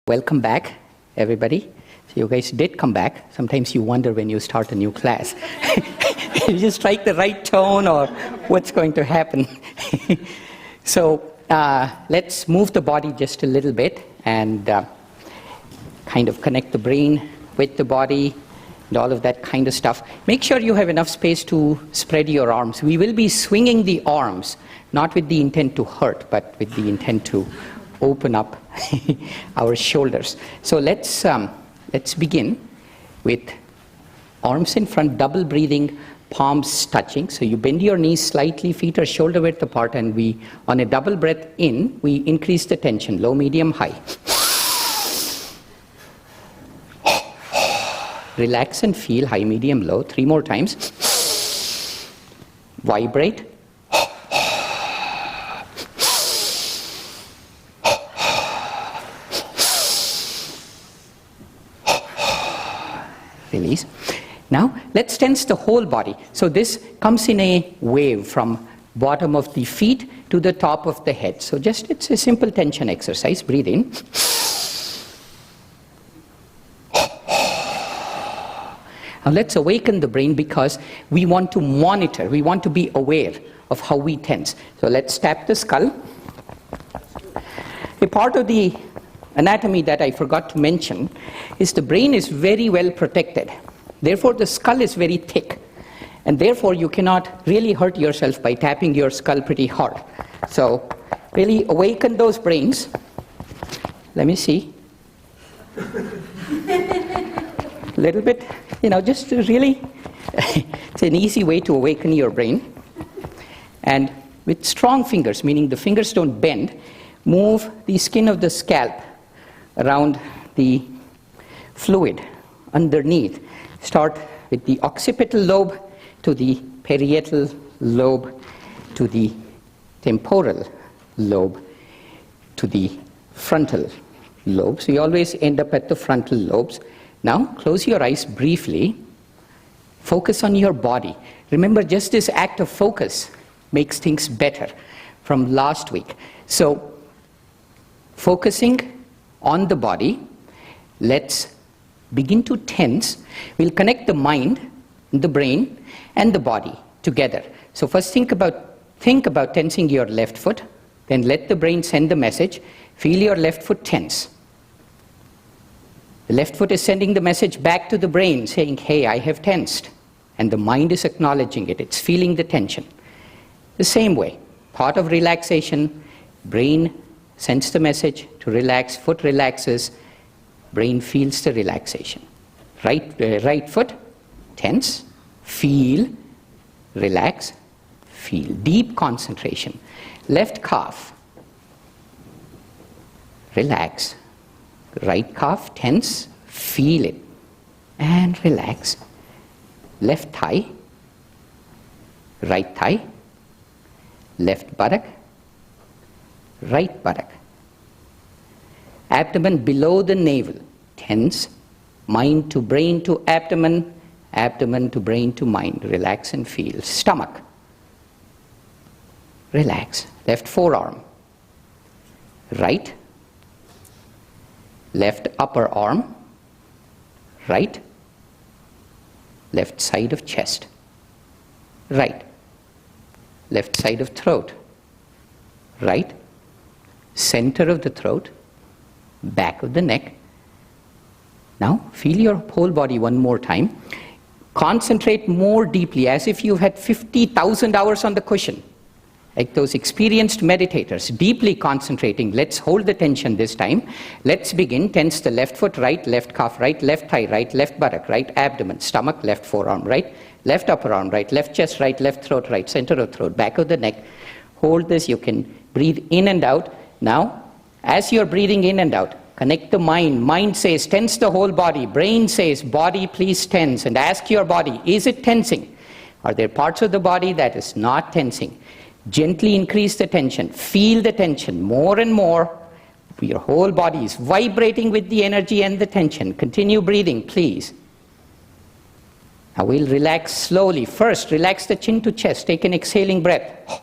Welcome back, everybody. So you guys did come back. Sometimes you wonder when you start a new class. You just strike the right tone or what's going to happen. So let's move the body just a little bit and kind of connect the brain with the body and all of that kind of stuff. Make sure you have enough space to spread your arms. We will be swinging the arms, not with the intent to hurt, but with the intent to open up our shoulders. So let's begin with arms in front, double breathing, palms touching. So you bend your knees slightly, feet are shoulder width apart, and we, on a double breath in, we increase the tension, low, medium, high. Relax and feel, high, medium, low. 3 more times. Vibrate. Release. Now, let's tense the whole body. So this comes in a wave from bottom of the feet to the top of the head. So just, it's a simple tension exercise. Breathe in. Now let's awaken the brain because we want to monitor, we want to be aware of how we tense. So let's tap the skull. A part of the anatomy that I forgot to mention is the brain is very well protected. Therefore, the skull is very thick. And therefore, you cannot really hurt yourself by tapping your skull pretty hard. So really awaken those brains. Let me see. A little bit, just to really, it's an easy way to awaken your brain. And with strong fingers, meaning the fingers don't bend, move the skin of the scalp around the fluid underneath. Start with the occipital lobe to the parietal lobe to the temporal lobe to the frontal lobe. So you always end up at the frontal lobes. Now close your eyes briefly. Focus on your body. Remember, just this act of focus makes things better from last week. So focusing on the body, let's begin to tense. We'll connect the mind, the brain, and the body together. So first think about tensing your left foot, then let the brain send the message. Feel your left foot tense. The left foot is sending the message back to the brain saying, hey, I have tensed. And the mind is acknowledging it. It's feeling the tension. The same way, part of relaxation, brain sends the message to relax, foot relaxes, brain feels the relaxation. Right foot, tense, feel, relax, feel. Deep concentration. Left calf, relax. Right calf, tense, feel it, and relax. Left thigh, right thigh, left buttock, right buttock. Abdomen below the navel, tense, mind to brain to abdomen, abdomen to brain to mind. Relax and feel. Stomach, relax. Left forearm, right, left upper arm, right, left side of chest, right, left side of throat, right, center of the throat, back of the neck. Now feel your whole body one more time. Concentrate more deeply as if you've had 50,000 hours on the cushion. Like those experienced meditators, deeply concentrating. Let's hold the tension this time. Let's begin. Tense the left foot, right, left calf, right, left thigh, right, left buttock, right, abdomen, stomach, left forearm, right, left upper arm, right, left chest, right, left throat, right, center of throat, back of the neck. Hold this. You can breathe in and out. Now, as you're breathing in and out, connect the mind. Mind says, tense the whole body. Brain says, body, please tense. And ask your body, is it tensing? Are there parts of the body that is not tensing? Gently increase the tension. Feel the tension more and more. Your whole body is vibrating with the energy and the tension. Continue breathing, please. Now we'll relax slowly. First, relax the chin to chest. Take an exhaling breath.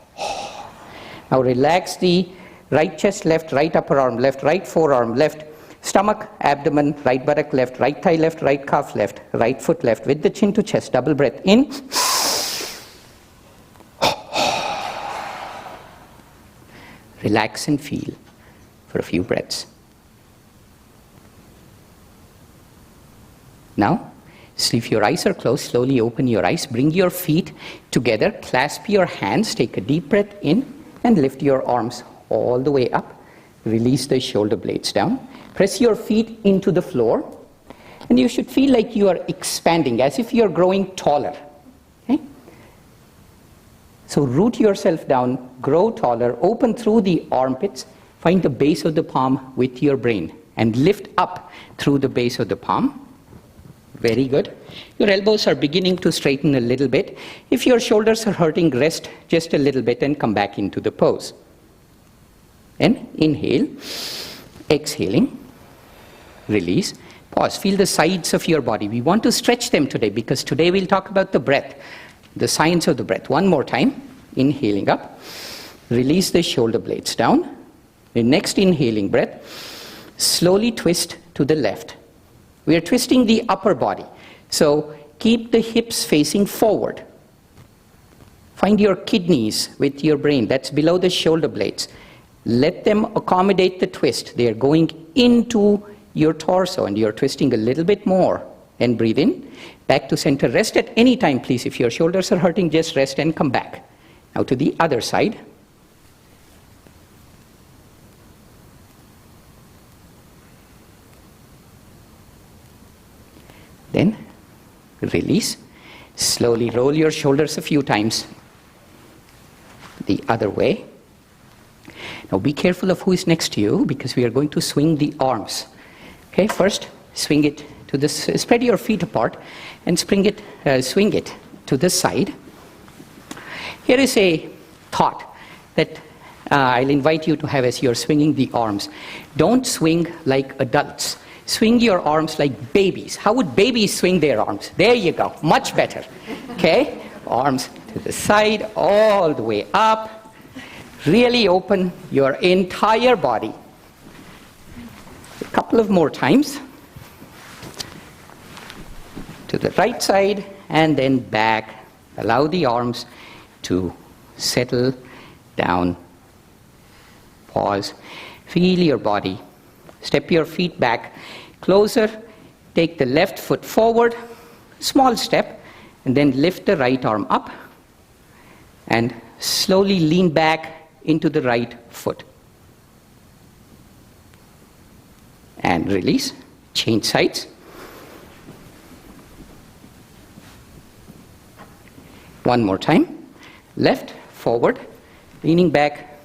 Now relax the right chest, left, right upper arm, left, right forearm, left Stomach, abdomen, right buttock left, right thigh left, right calf left, right foot left, with the chin to chest. Double breath in. Relax and feel for a few breaths. Now, if your eyes are closed, slowly open your eyes. Bring your feet together. Clasp your hands. Take a deep breath in and lift your arms all the way up. Release the shoulder blades down. Press your feet into the floor. And you should feel like you are expanding, as if you are growing taller. Okay? So root yourself down, grow taller, open through the armpits. Find the base of the palm with your brain. And lift up through the base of the palm. Very good. Your elbows are beginning to straighten a little bit. If your shoulders are hurting, rest just a little bit and come back into the pose. And inhale, exhaling, release, pause. Feel the sides of your body. We want to stretch them today because today we'll talk about the breath, the science of the breath. One more time, inhaling up, release the shoulder blades down. The next inhaling breath, slowly twist to the left. We are twisting the upper body. So keep the hips facing forward. Find your kidneys with your brain. That's below the shoulder blades. Let them accommodate the twist. They are going into your torso and you're twisting a little bit more. And breathe in. Back to center. Rest at any time, please. If your shoulders are hurting, just rest and come back. Now to the other side. Then release. Slowly roll your shoulders a few times. The other way. Now be careful of who is next to you because we are going to swing the arms. Okay, first swing it to the spread your feet apart and swing it to the side. Here is a thought that I'll invite you to have as you're swinging the arms. Don't swing like adults. Swing your arms like babies. How would babies swing their arms? There you go. Much better. Okay? Arms to the side, all the way up. Really open your entire body. A couple of more times. To the right side and then back. Allow the arms to settle down. Pause. Feel your body. Step your feet back closer. Take the left foot forward. Small step. And then lift the right arm up. And slowly lean back into the right foot. And release. Change sides. One more time. Left, forward, leaning back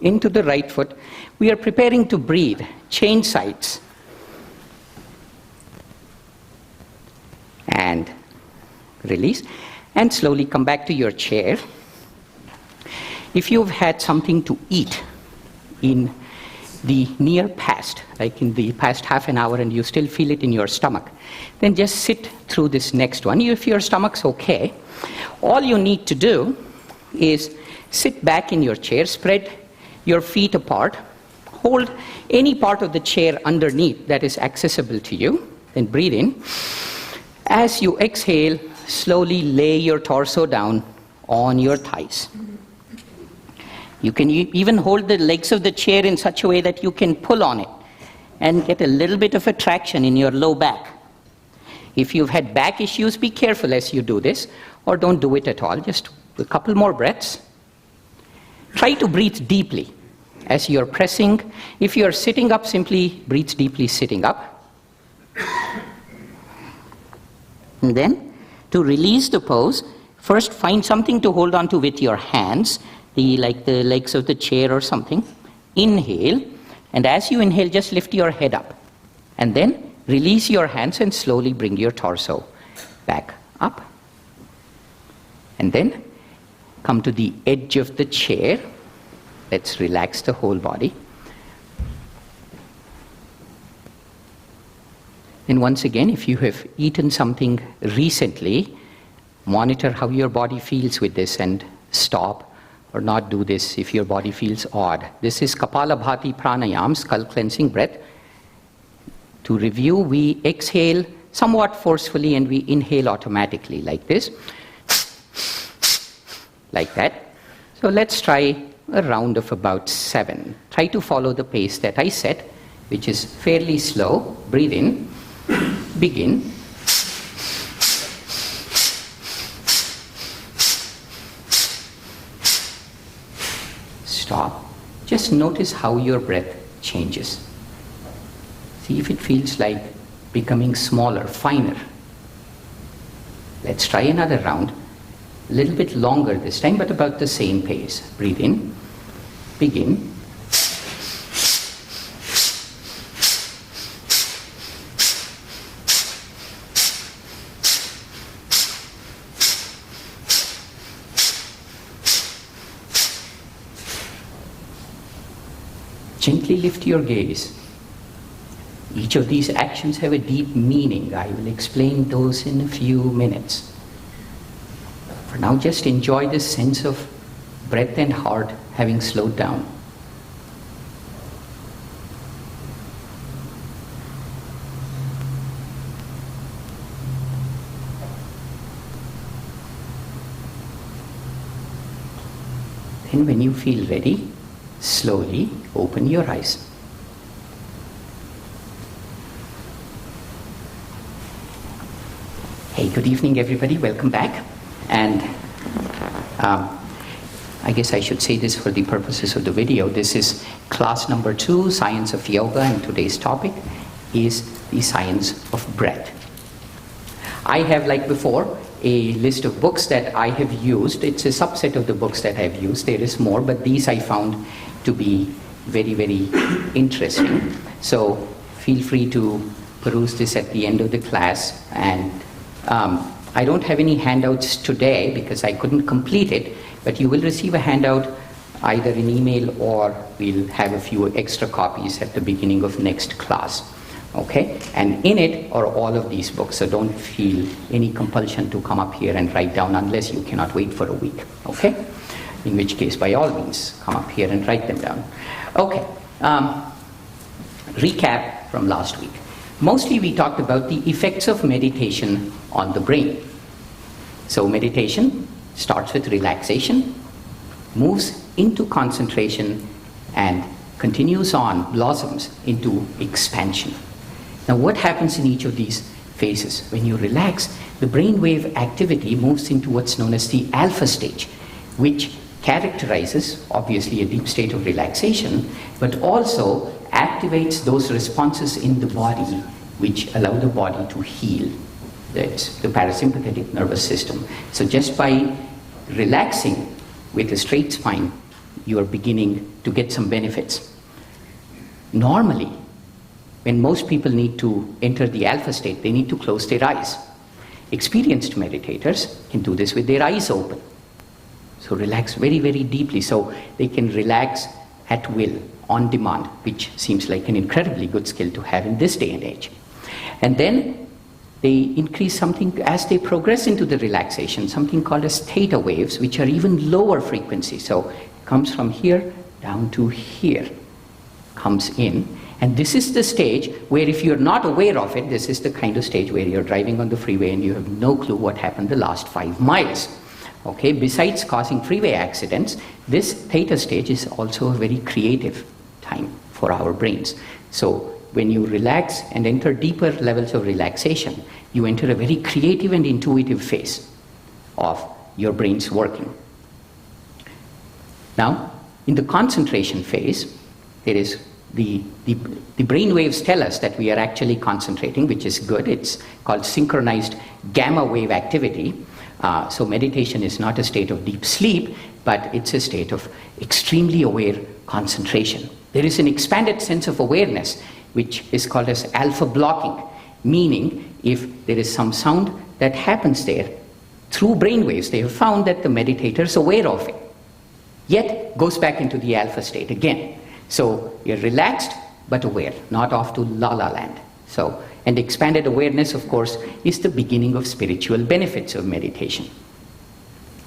into the right foot. We are preparing to breathe. Change sides. And release. And slowly come back to your chair. If you've had something to eat in the near past, like in the past half an hour and you still feel it in your stomach, then just sit through this next one. If your stomach's okay, all you need to do is sit back in your chair, spread your feet apart, hold any part of the chair underneath that is accessible to you, then breathe in. As you exhale, slowly lay your torso down on your thighs. You can even hold the legs of the chair in such a way that you can pull on it and get a little bit of a traction in your low back. If you've had back issues, be careful as you do this, or don't do it at all. Just a couple more breaths. Try to breathe deeply as you're pressing. If you're sitting up, simply breathe deeply sitting up. And then, to release the pose, first find something to hold on to with your hands, like the legs of the chair or something. Inhale, and as you inhale, just lift your head up. And then release your hands and slowly bring your torso back up. And then come to the edge of the chair. Let's relax the whole body. And once again, if you have eaten something recently, monitor how your body feels with this and stop or not do this if your body feels odd. This is Kapalabhati Pranayam, skull cleansing breath. To review, we exhale somewhat forcefully and we inhale automatically like this, like that. So let's try a round of about 7. Try to follow the pace that I set, which is fairly slow. Breathe in, begin. Stop. Just notice how your breath changes. See if it feels like becoming smaller, finer. Let's try another round. A little bit longer this time, but about the same pace. Breathe in, begin. Gently lift your gaze. Each of these actions have a deep meaning. I will explain those in a few minutes. For now, just enjoy this sense of breath and heart having slowed down. Then when you feel ready, slowly open your eyes. Hey, good evening everybody, welcome back. And I guess I should say this for the purposes of the video. This is class number 2, Science of Yoga, and today's topic is the science of breath. I have, like before, a list of books that I have used. It's a subset of the books that I've used. There is more, but these I found to be very, very interesting. So feel free to peruse this at the end of the class. And I don't have any handouts today because I couldn't complete it, but you will receive a handout either in email or we'll have a few extra copies at the beginning of next class. Okay? And in it are all of these books, so don't feel any compulsion to come up here and write down unless you cannot wait for a week. Okay? In which case, by all means, come up here and write them down. Okay. Recap from last week. Mostly we talked about the effects of meditation on the brain. So meditation starts with relaxation, moves into concentration, and continues on, blossoms into expansion. Now what happens in each of these phases? When you relax, the brainwave activity moves into what's known as the alpha stage, which characterizes obviously a deep state of relaxation, but also activates those responses in the body which allow the body to heal. That's the parasympathetic nervous system. So just by relaxing with a straight spine, you are beginning to get some benefits. Normally, when most people need to enter the alpha state, they need to close their eyes. Experienced meditators can do this with their eyes open. So relax very, very deeply so they can relax at will, on demand, which seems like an incredibly good skill to have in this day and age. And then they increase something as they progress into the relaxation, something called as theta waves, which are even lower frequency. So it comes from here down to here, comes in. And this is the stage where if you're not aware of it, this is the kind of stage where you're driving on the freeway and you have no clue what happened the last 5 miles. Okay, besides causing freeway accidents, this theta stage is also a very creative time for our brains. So when you relax and enter deeper levels of relaxation, you enter a very creative and intuitive phase of your brain's working. Now, in the concentration phase, there is the brain waves tell us that we are actually concentrating, which is good. It's called synchronized gamma wave activity. So meditation is not a state of deep sleep, but it's a state of extremely aware concentration. There is an expanded sense of awareness, which is called as alpha blocking, meaning if there is some sound that happens there through brain waves, they have found that the meditator is aware of it, yet goes back into the alpha state again. So you're relaxed but aware, not off to la-la land. So, and expanded awareness, of course, is the beginning of spiritual benefits of meditation.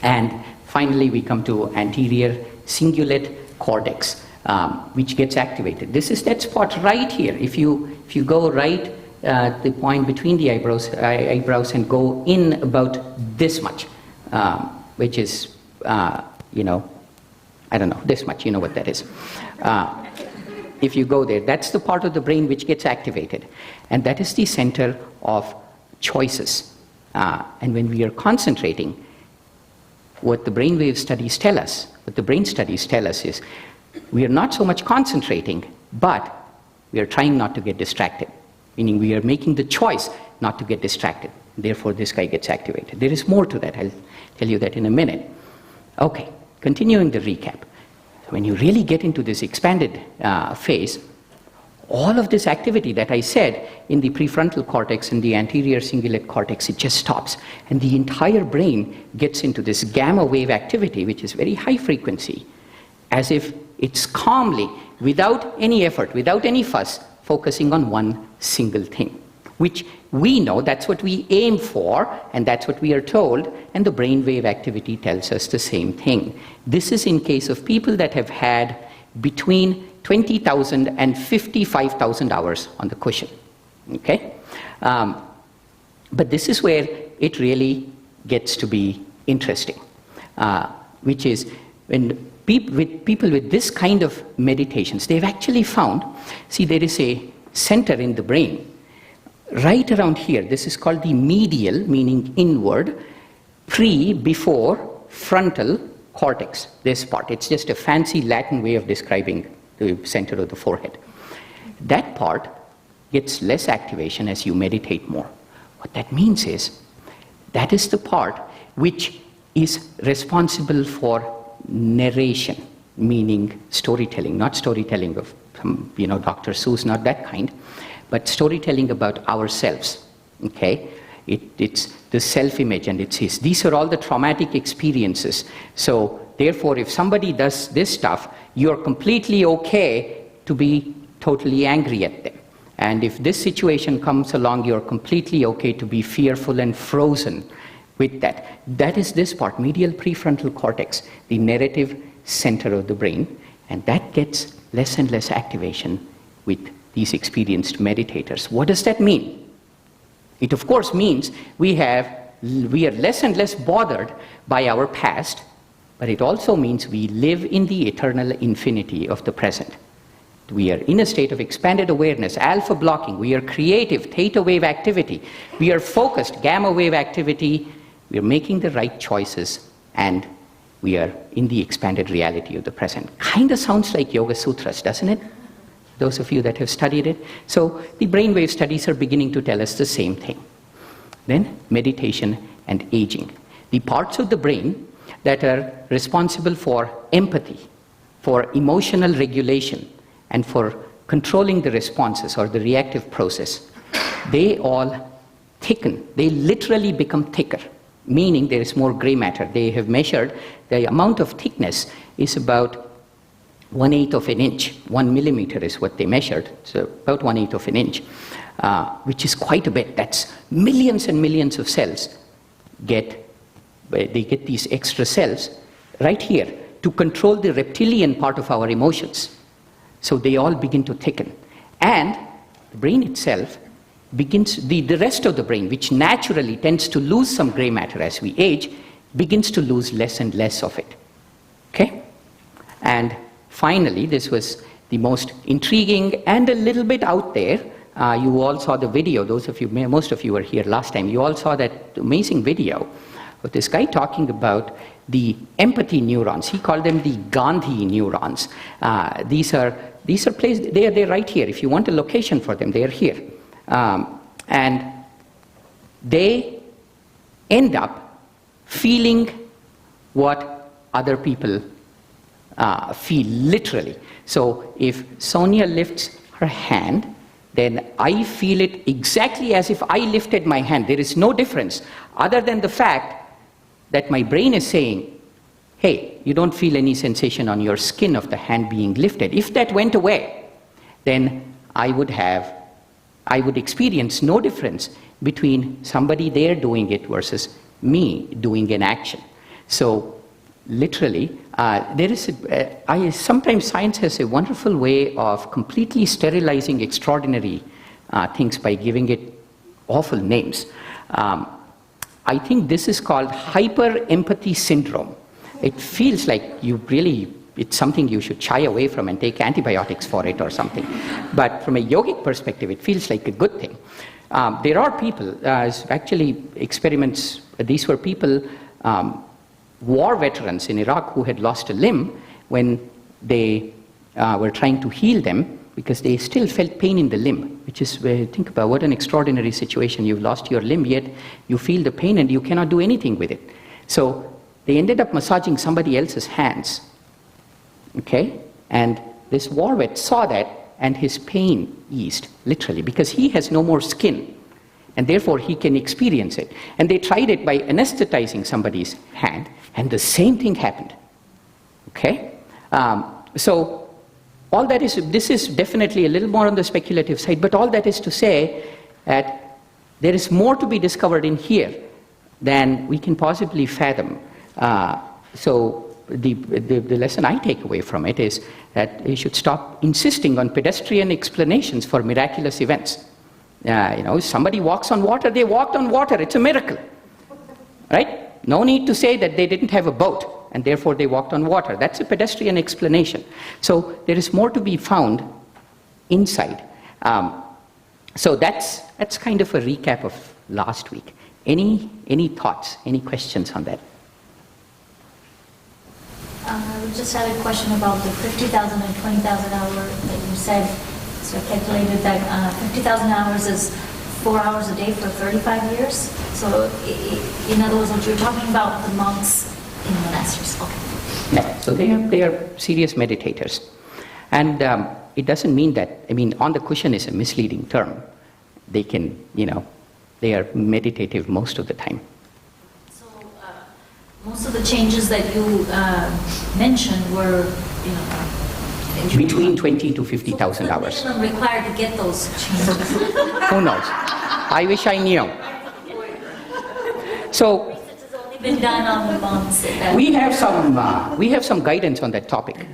And finally, we come to anterior cingulate cortex. which gets activated. This is that spot right here. If you go right the point between the eyebrows and go in about this much, which is, I don't know, this much, you know what that is. If you go there, that's the part of the brain which gets activated. And that is the center of choices. And when we are concentrating, what the brainwave studies tell us, what the brain studies tell us is, we are not so much concentrating, but we are trying not to get distracted. Meaning we are making the choice not to get distracted. Therefore, this guy gets activated. There is more to that. I'll tell you that in a minute. Okay, continuing the recap. When you really get into this expanded phase, all of this activity that I said in the prefrontal cortex and the anterior cingulate cortex, it just stops. And the entire brain gets into this gamma wave activity, which is very high frequency, as if it's calmly, without any effort, without any fuss, focusing on one single thing, which we know that's what we aim for, and that's what we are told, and the brainwave activity tells us the same thing. This is in case of people that have had between 20,000 and 55,000 hours on the cushion, okay? But this is where it really gets to be interesting, which is when people with this kind of meditations, they've actually found, see, there is a center in the brain right around here. This is called the medial, meaning inward, before frontal cortex, this part. It's just a fancy Latin way of describing the center of the forehead. That part gets less activation as you meditate more. What that means is, that is the part which is responsible for narration, meaning storytelling, not storytelling of some, Dr. Seuss, not that kind, but storytelling about ourselves, okay? It's the self-image, and it's his. These are all the traumatic experiences. So therefore, if somebody does this stuff, you're completely okay to be totally angry at them. And if this situation comes along, you're completely okay to be fearful and frozen with that. That is this part, medial prefrontal cortex, the narrative center of the brain, and that gets less and less activation with these experienced meditators. What does that mean? It of course means we are less and less bothered by our past, but it also means we live in the eternal infinity of the present. We are in a state of expanded awareness, alpha blocking. We are creative, theta wave activity. We are focused, gamma wave activity. We are making the right choices, and we are in the expanded reality of the present. Kind of sounds like Yoga Sutras, doesn't it? Those of you that have studied it. So the brainwave studies are beginning to tell us the same thing. Then meditation and aging. The parts of the brain that are responsible for empathy, for emotional regulation, and for controlling the responses or the reactive process, they all thicken. They literally become thicker, meaning there is more gray matter. They have measured the amount of thickness is about 1/8 of an inch. 1 millimeter is what they measured, so about 1/8 of an inch, which is quite a bit. That's millions and millions of cells they get these extra cells right here to control the reptilian part of our emotions. So they all begin to thicken. And the brain itself begins, the rest of the brain, which naturally tends to lose some gray matter as we age, begins to lose less and less of it. Okay? And finally, this was the most intriguing and a little bit out there. You all saw the video. Most of you were here last time. You all saw that amazing video of this guy talking about the empathy neurons. He called them the Gandhi neurons. These are placed. They're right here. If you want a location for them, they are here, and they end up feeling what other people feel literally. So if Sonia lifts her hand, then I feel it exactly as if I lifted my hand. There is no difference other than the fact that my brain is saying, hey, you don't feel any sensation on your skin of the hand being lifted. If that went away, then I would experience no difference between somebody there doing it versus me doing an action. So literally, sometimes science has a wonderful way of completely sterilizing extraordinary things by giving it awful names. I think this is called hyper-empathy syndrome. It feels like it's something you should shy away from and take antibiotics for it or something. But from a yogic perspective, it feels like a good thing. There are people, actually experiments, these were people, war veterans in Iraq who had lost a limb when they were trying to heal them because they still felt pain in the limb, which is where you think about what an extraordinary situation. You've lost your limb, yet you feel the pain and you cannot do anything with it. So they ended up massaging somebody else's hands. Okay? And this war vet saw that and his pain eased, literally, because he has no more skin and therefore he can experience it. And they tried it by anesthetizing somebody's hand and the same thing happened. Okay? So all that is, this is definitely a little more on the speculative side, but all that is to say that there is more to be discovered in here than we can possibly fathom. So the lesson I take away from it is that you should stop insisting on pedestrian explanations for miraculous events. Somebody walks on water, they walked on water, it's a miracle. Right? No need to say that they didn't have a boat and therefore they walked on water. That's a pedestrian explanation. So there is more to be found inside. So that's kind of a recap of last week. Any thoughts, any questions on that? We just had a question about the 50,000 and 20,000 hour that you said. So I calculated that 50,000 hours is 4 hours a day for 35 years. So in other words, what you're talking about, the monks in monasteries. Okay. Yeah, so they are serious meditators. And it doesn't mean that, on the cushion is a misleading term. They can, they are meditative most of the time. Most of the changes that you mentioned were, between 20 to 50,000 hours. So required to get those changes. Who knows? I wish I knew. So research has only been done on the monks. We have some guidance on that topic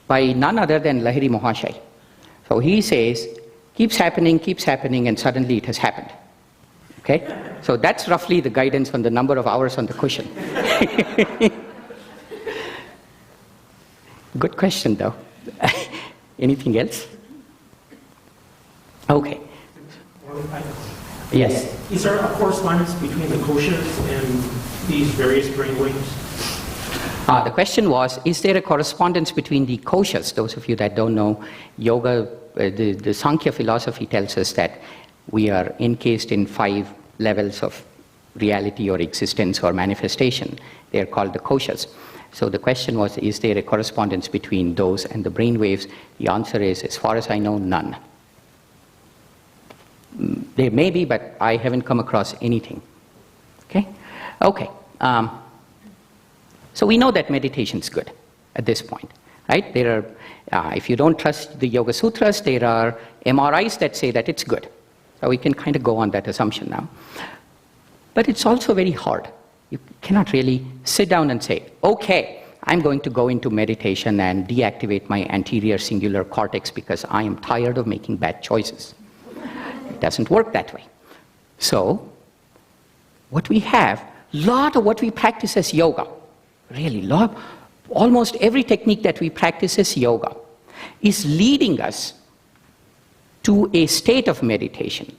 by none other than Lahiri Mahashai. So he says, keeps happening, and suddenly it has happened. Okay? So that's roughly the guidance on the number of hours on the cushion. Good question, though. Anything else? Okay. Yes. Is there a correspondence between the koshas and these various brainwaves? The question was, is there a correspondence between the koshas? Those of you that don't know, yoga, the Sankhya philosophy tells us that we are encased in 5 levels of reality or existence or manifestation. They are called the koshas. So the question was, is there a correspondence between those and the brain waves? The answer is, as far as I know, none. There may be, but I haven't come across anything. Okay? Okay. So we know that meditation is good at this point, right? There are, if you don't trust the Yoga Sutras, there are MRIs that say that it's good. So we can kind of go on that assumption now. But it's also very hard. You cannot really sit down and say, okay, I'm going to go into meditation and deactivate my anterior singular cortex because I am tired of making bad choices. It doesn't work that way. So what we have, a lot of what we practice as yoga, really, almost every technique that we practice as yoga is leading us to a state of meditation.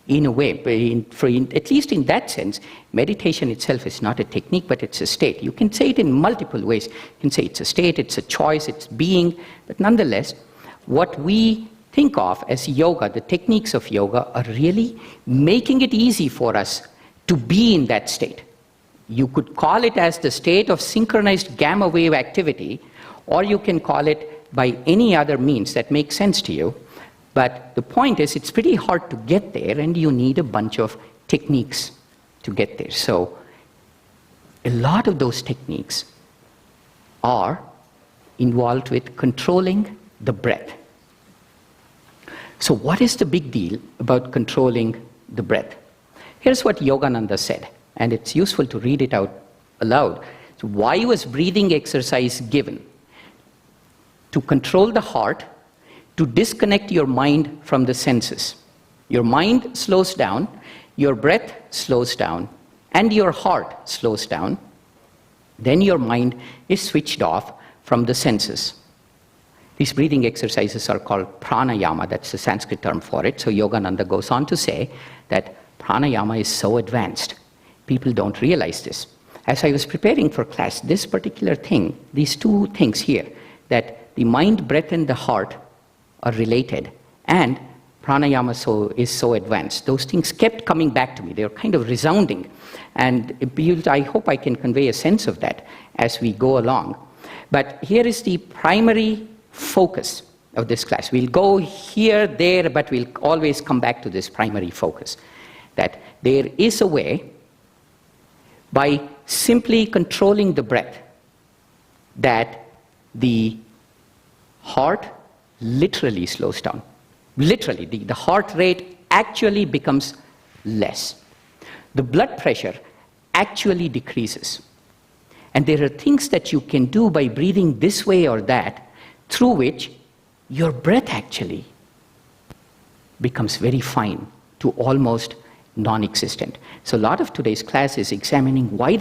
In a way, at least in that sense, meditation itself is not a technique, but it's a state. You can say it in multiple ways. You can say it's a state, it's a choice, it's being, but nonetheless, what we think of as yoga, the techniques of yoga, are really making it easy for us to be in that state. You could call it as the state of synchronized gamma wave activity, or you can call it by any other means that makes sense to you. But the point is, it's pretty hard to get there, and you need a bunch of techniques to get there. So a lot of those techniques are involved with controlling the breath. So what is the big deal about controlling the breath? Here's what Yogananda said, and it's useful to read it out aloud. It's So why was breathing exercise given? To control the heart, to disconnect your mind from the senses. Your mind slows down, your breath slows down, and your heart slows down. Then your mind is switched off from the senses. These breathing exercises are called pranayama, that's the Sanskrit term for it. So Yogananda goes on to say that pranayama is so advanced. People don't realize this. As I was preparing for class, this particular thing, these two things here, that the mind, breath, and the heart are related, and pranayama is so advanced. Those things kept coming back to me. They were kind of resounding. And I hope I can convey a sense of that as we go along. But here is the primary focus of this class. We'll go here, there, but we'll always come back to this primary focus. That there is a way, by simply controlling the breath, that the heart literally slows down. Literally, the heart rate actually becomes less. The blood pressure actually decreases. And there are things that you can do by breathing this way or that, through which your breath actually becomes very fine to almost non-existent. So a lot of today's class is examining why,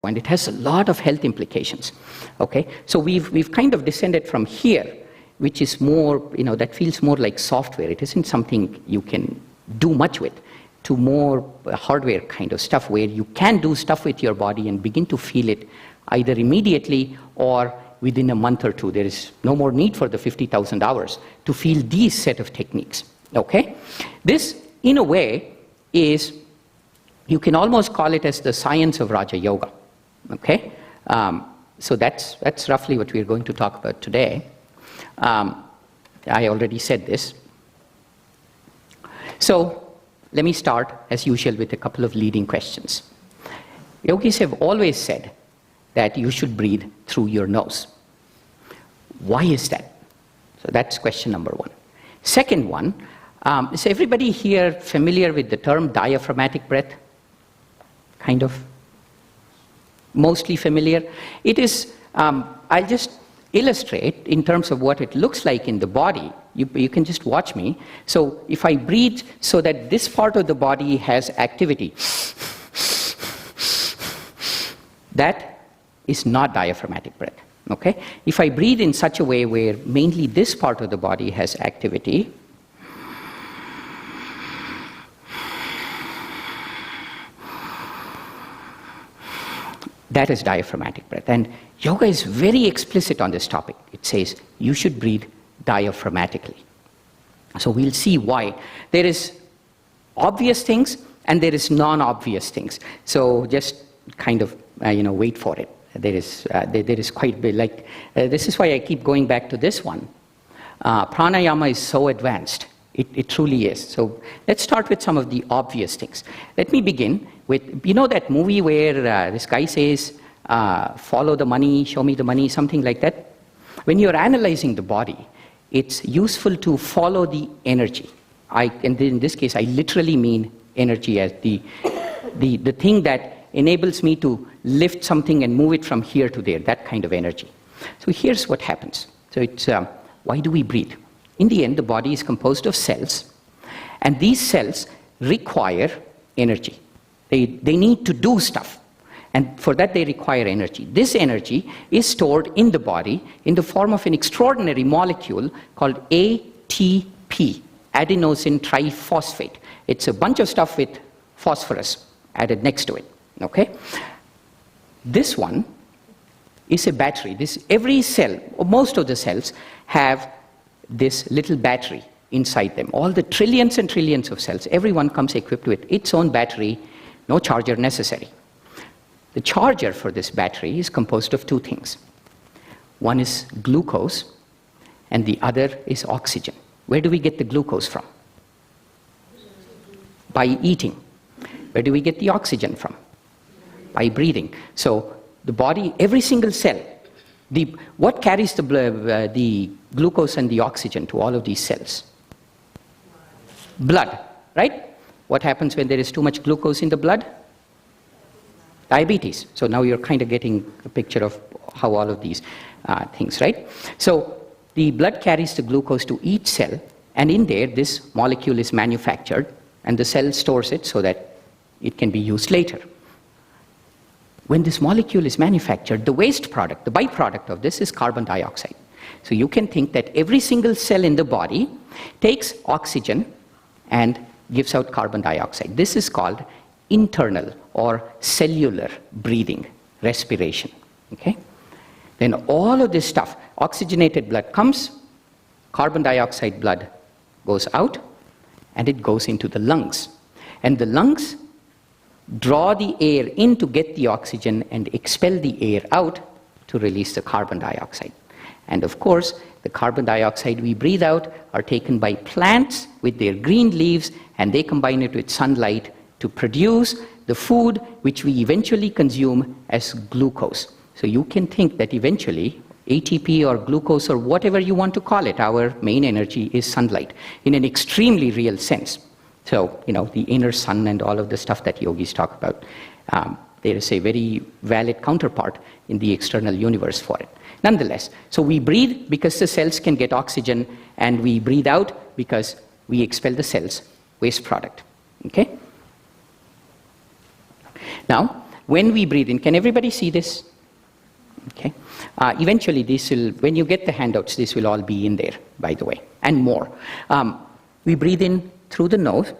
and it has a lot of health implications. Okay, so we've kind of descended from here, which is more, that feels more like software. It isn't something you can do much with, to more hardware kind of stuff where you can do stuff with your body and begin to feel it either immediately or within a month or two. There is no more need for the 50,000 hours to feel these set of techniques. Okay, this, in a way, is, you can almost call it as the science of Raja Yoga. Okay, so that's roughly what we're going to talk about today. I already said this. So let me start, as usual, with a couple of leading questions. Yogis have always said that you should breathe through your nose. Why is that? So that's question number one. Second one, is everybody here familiar with the term diaphragmatic breath? Kind of? Mostly familiar? It is, I'll just illustrate in terms of what it looks like in the body. You can just watch me. So if I breathe so that this part of the body has activity, that is not diaphragmatic breath. Okay? If I breathe in such a way where mainly this part of the body has activity, that is diaphragmatic breath. And yoga is very explicit on this topic. It says you should breathe diaphragmatically. So we'll see why. There is obvious things and there is non-obvious things. So just kind of wait for it. There is quite big, like this is why I keep going back to this one. Pranayama is so advanced. It truly is. So let's start with some of the obvious things. Let me begin with, that movie where this guy says, follow the money, show me the money, something like that. When you're analyzing the body, it's useful to follow the energy. And in this case, I literally mean energy as the thing that enables me to lift something and move it from here to there, that kind of energy. So here's what happens. So it's, why do we breathe? In the end, the body is composed of cells, and these cells require energy. They need to do stuff, and for that they require energy. This energy is stored in the body in the form of an extraordinary molecule called ATP, adenosine triphosphate. It's a bunch of stuff with phosphorus added next to it. Okay? This one is a battery. Every cell, or most of the cells, have this little battery inside them. All the trillions and trillions of cells, every one comes equipped with its own battery, no charger necessary. The charger for this battery is composed of two things. One is glucose, and the other is oxygen. Where do we get the glucose from? By eating. Where do we get the oxygen from? By breathing. So the body, every single cell, what carries the glucose and the oxygen to all of these cells? Blood, right? What happens when there is too much glucose in the blood? diabetes. So now you're kind of getting a picture of how all of these things, right? So the blood carries the glucose to each cell, and in there this molecule is manufactured, and the cell stores it so that it can be used later. When this molecule is manufactured, the waste product, the byproduct of this is carbon dioxide. So you can think that every single cell in the body takes oxygen and gives out carbon dioxide. This is called internal or cellular breathing, respiration. Okay? Then all of this stuff, oxygenated blood comes, carbon dioxide blood goes out, and it goes into the lungs. And the lungs draw the air in to get the oxygen and expel the air out to release the carbon dioxide. And of course, the carbon dioxide we breathe out are taken by plants with their green leaves, and they combine it with sunlight to produce the food which we eventually consume as glucose. So you can think that eventually ATP or glucose or whatever you want to call it, our main energy is sunlight in an extremely real sense. So, the inner sun and all of the stuff that yogis talk about, there is a very valid counterpart in the external universe for it. Nonetheless, so we breathe because the cells can get oxygen, and we breathe out because we expel the cell's waste product. Okay? Now, when we breathe in, can everybody see this? Okay. Eventually, when you get the handouts, this will all be in there, by the way, and more. We breathe in through the nose.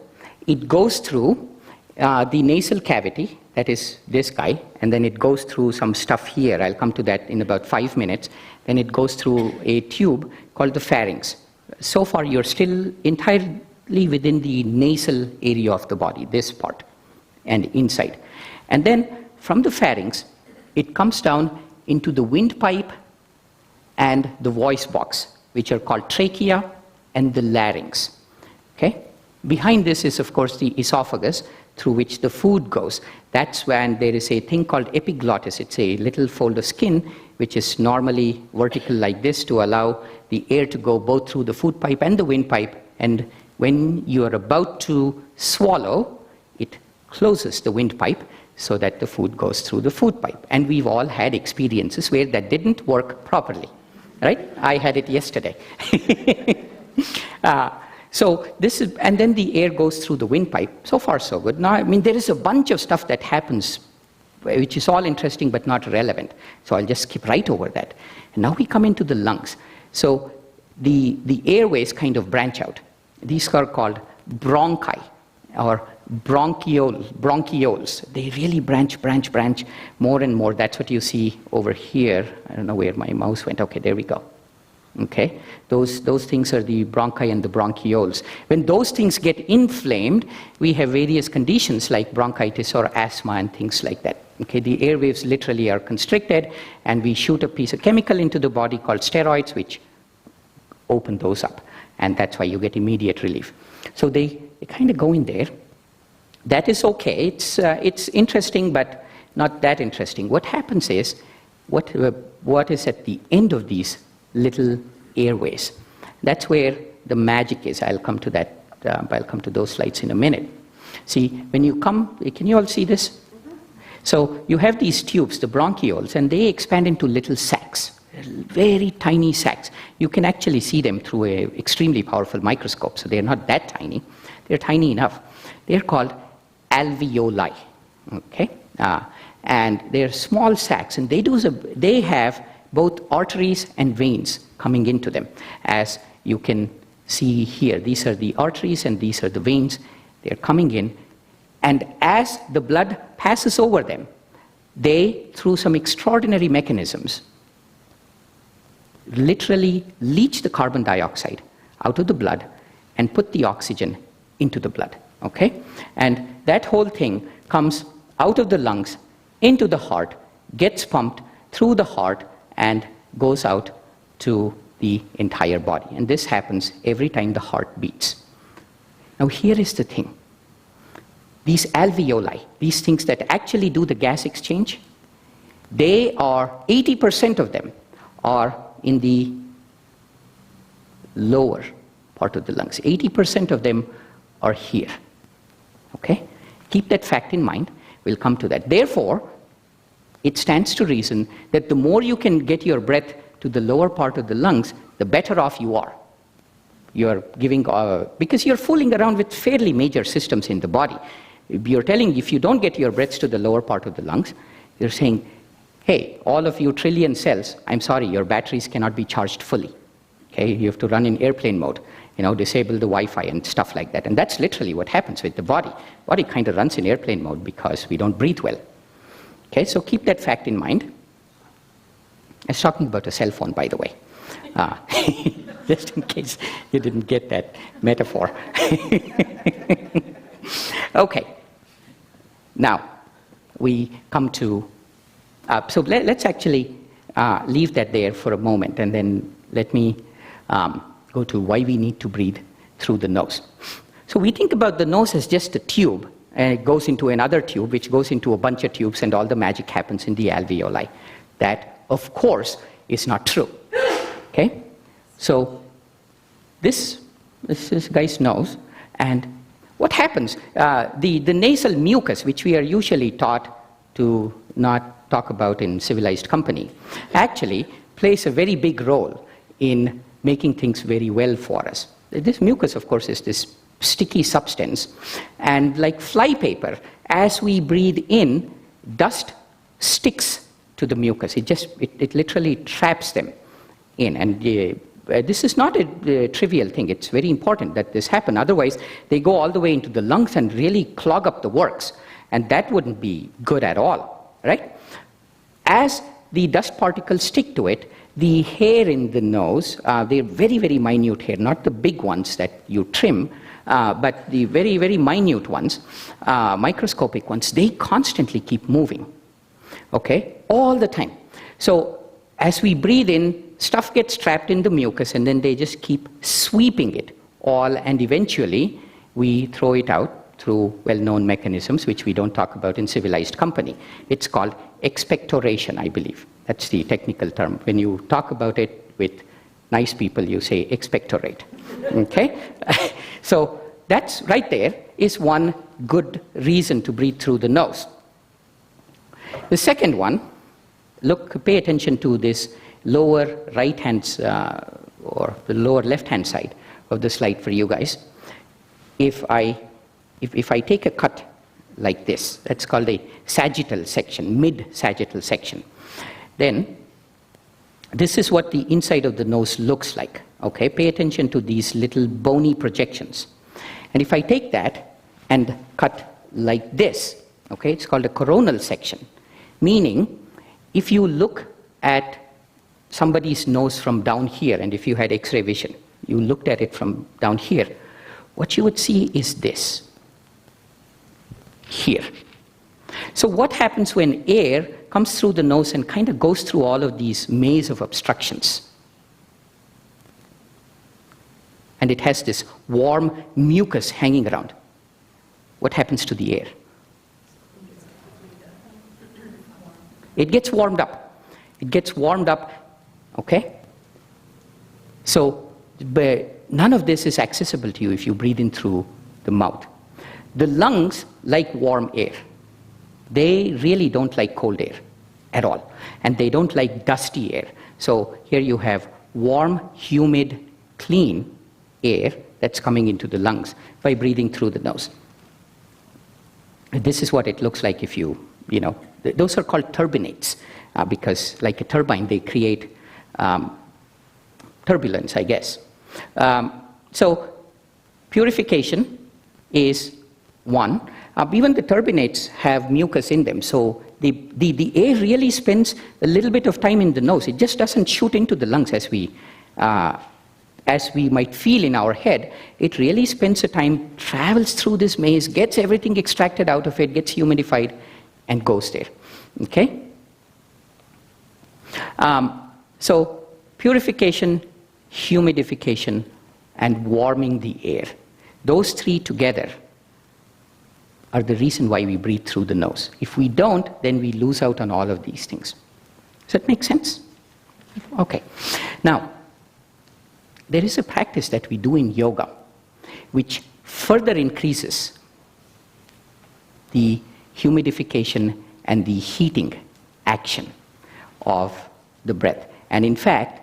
It goes through the nasal cavity, that is this guy, and then it goes through some stuff here. I'll come to that in about 5 minutes. Then it goes through a tube called the pharynx. So far, you're still entirely within the nasal area of the body, this part, and inside. And then from the pharynx, it comes down into the windpipe and the voice box, which are called trachea and the larynx. Okay? Behind this is, of course, the esophagus, through which the food goes. That's when there is a thing called epiglottis. It's a little fold of skin which is normally vertical like this to allow the air to go both through the food pipe and the windpipe. And when you are about to swallow, it closes the windpipe so that the food goes through the food pipe. And we've all had experiences where that didn't work properly, right? I had it yesterday. So this is, and then the air goes through the windpipe. So far, so good. Now, there is a bunch of stuff that happens, which is all interesting but not relevant. So I'll just skip right over that. And now we come into the lungs. So the airways kind of branch out. These are called bronchi or bronchioles. They really branch more and more. That's what you see over here. I don't know where my mouse went. Okay, there we go. Okay, those things are the bronchi and the bronchioles. When those things get inflamed, we have various conditions like bronchitis or asthma and things like that. Okay, the airwaves literally are constricted, and we shoot a piece of chemical into the body called steroids, which open those up, and that's why you get immediate relief. So they kind of go in there. That is okay. It's interesting, but not that interesting. What happens is, what is at the end of these little airways? That's where the magic is. I'll come to that. I'll come to those slides in a minute. See, when you come, can you all see this? Mm-hmm. So you have these tubes, the bronchioles, and they expand into little sacs, very tiny sacs. You can actually see them through an extremely powerful microscope. So they're not that tiny. They're tiny enough. They're called alveoli. Okay, and they're small sacs, and they have both arteries and veins coming into them. As you can see here, these are the arteries and these are the veins. They're coming in, and as the blood passes over them, they, through some extraordinary mechanisms, literally leach the carbon dioxide out of the blood and put the oxygen into the blood. Okay? And that whole thing comes out of the lungs into the heart, gets pumped through the heart, and goes out to the entire body. And this happens every time the heart beats. Now here is the thing. These alveoli, these things that actually do the gas exchange, they are, 80% of them are in the lower part of the lungs. 80% of them are here. Okay? Keep that fact in mind. We'll come to that. Therefore, it stands to reason that the more you can get your breath to the lower part of the lungs, the better off you are. You're giving, because you're fooling around with fairly major systems in the body. You're telling, if you don't get your breaths to the lower part of the lungs, you're saying, hey, all of you trillion cells, I'm sorry, your batteries cannot be charged fully. Okay, you have to run in airplane mode, disable the Wi-Fi and stuff like that. And that's literally what happens with the body. Body kind of runs in airplane mode because we don't breathe well. Okay, so keep that fact in mind. I was talking about a cell phone, by the way. Just in case you didn't get that metaphor. Okay. Now, we come to... so let's actually leave that there for a moment, and then let me go to why we need to breathe through the nose. So we think about the nose as just a tube, and it goes into another tube, which goes into a bunch of tubes, and all the magic happens in the alveoli. That, of course, is not true. Okay? So this is guy's nose, and what happens? The nasal mucus, which we are usually taught to not talk about in civilized company, actually plays a very big role in making things very well for us. This mucus, of course, is this sticky substance, and like flypaper, as we breathe in, dust sticks to the mucus. It literally traps them in, and this is not a trivial thing. It's very important that this happen. Otherwise, they go all the way into the lungs and really clog up the works, and that wouldn't be good at all, right? As the dust particles stick to it, the hair in the nose, they're very, very minute hair, not the big ones that you trim, but the very, very minute ones, microscopic ones, they constantly keep moving, okay, all the time. So as we breathe in, stuff gets trapped in the mucus, and then they just keep sweeping it all, and eventually we throw it out through well-known mechanisms, which we don't talk about in civilized company. It's called expectoration, I believe. That's the technical term. When you talk about it with nice people, you say expectorate. Okay? So that's right there is one good reason to breathe through the nose. The second one, pay attention to this lower right hand or the lower left hand side of the slide for you guys. If I take a cut like this, that's called a sagittal section, mid-sagittal section, then this is what the inside of the nose looks like. Okay, pay attention to these little bony projections. And if I take that and cut like this, okay, it's called a coronal section, meaning if you look at somebody's nose from down here, and if you had X-ray vision, you looked at it from down here, what you would see is this here. So what happens when air comes through the nose and kind of goes through all of these maze of obstructions? And it has this warm mucus hanging around. What happens to the air? It gets warmed up. It gets warmed up, okay? So none of this is accessible to you if you breathe in through the mouth. The lungs like warm air. They really don't like cold air at all. And they don't like dusty air. So here you have warm, humid, clean air that's coming into the lungs by breathing through the nose. This is what it looks like if those are called turbinates because like a turbine, they create turbulence, I guess. So purification is one. Even the turbinates have mucus in them, so the air really spends a little bit of time in the nose. It just doesn't shoot into the lungs as we might feel in our head. It really spends the time, travels through this maze, gets everything extracted out of it, gets humidified, and goes there. Okay? So purification, humidification, and warming the air. Those three together are the reason why we breathe through the nose. If we don't, then we lose out on all of these things. Does that make sense? Okay. Now, there is a practice that we do in yoga which further increases the humidification and the heating action of the breath. And in fact,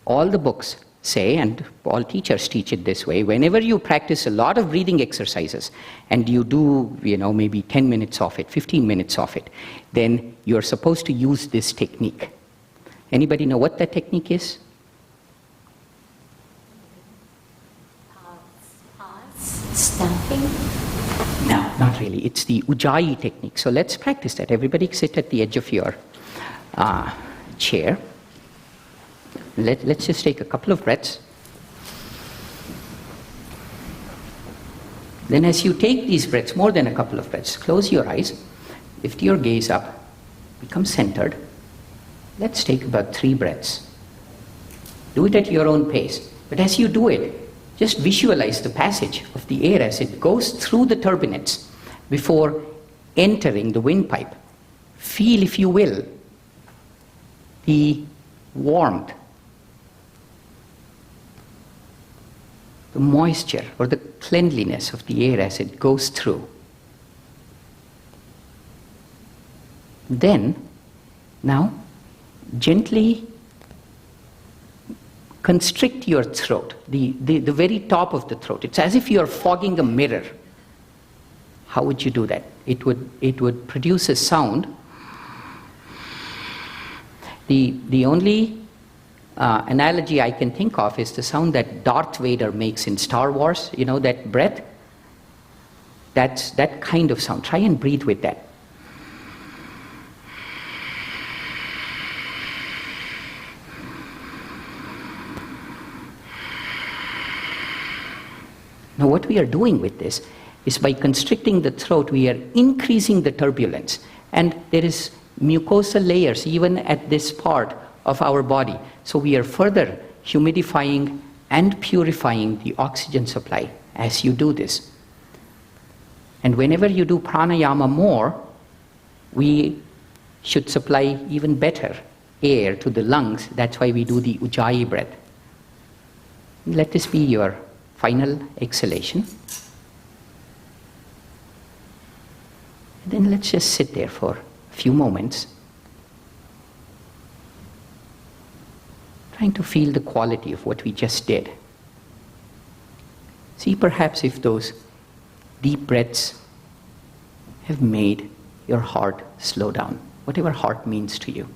all the books say, and all teachers teach it this way, whenever you practice a lot of breathing exercises and you do, maybe 10 minutes of it, 15 minutes of it, then you're supposed to use this technique. Anybody know what that technique is? Stamping? No, not really. It's the Ujjayi technique. So let's practice that. Everybody sit at the edge of your chair. Let's just take a couple of breaths. Then as you take these breaths, more than a couple of breaths, close your eyes, lift your gaze up, become centered. Let's take about 3 breaths. Do it at your own pace. But as you do it, just visualize the passage of the air as it goes through the turbinates before entering the windpipe. Feel, if you will, the warmth, the moisture or the cleanliness of the air as it goes through. Then, now, gently constrict your throat, the very top of the throat. It's as if you're fogging a mirror. How would you do that? It would produce a sound. The only analogy I can think of is the sound that Darth Vader makes in Star Wars. You know, that breath? That's that kind of sound. Try and breathe with that. Now what we are doing with this is by constricting the throat, we are increasing the turbulence. And there is mucosal layers even at this part of our body. So we are further humidifying and purifying the oxygen supply as you do this. And whenever you do pranayama more, we should supply even better air to the lungs. That's why we do the Ujjayi breath. Let this be your final exhalation. And then let's just sit there for a few moments, trying to feel the quality of what we just did. See perhaps if those deep breaths have made your heart slow down, whatever heart means to you,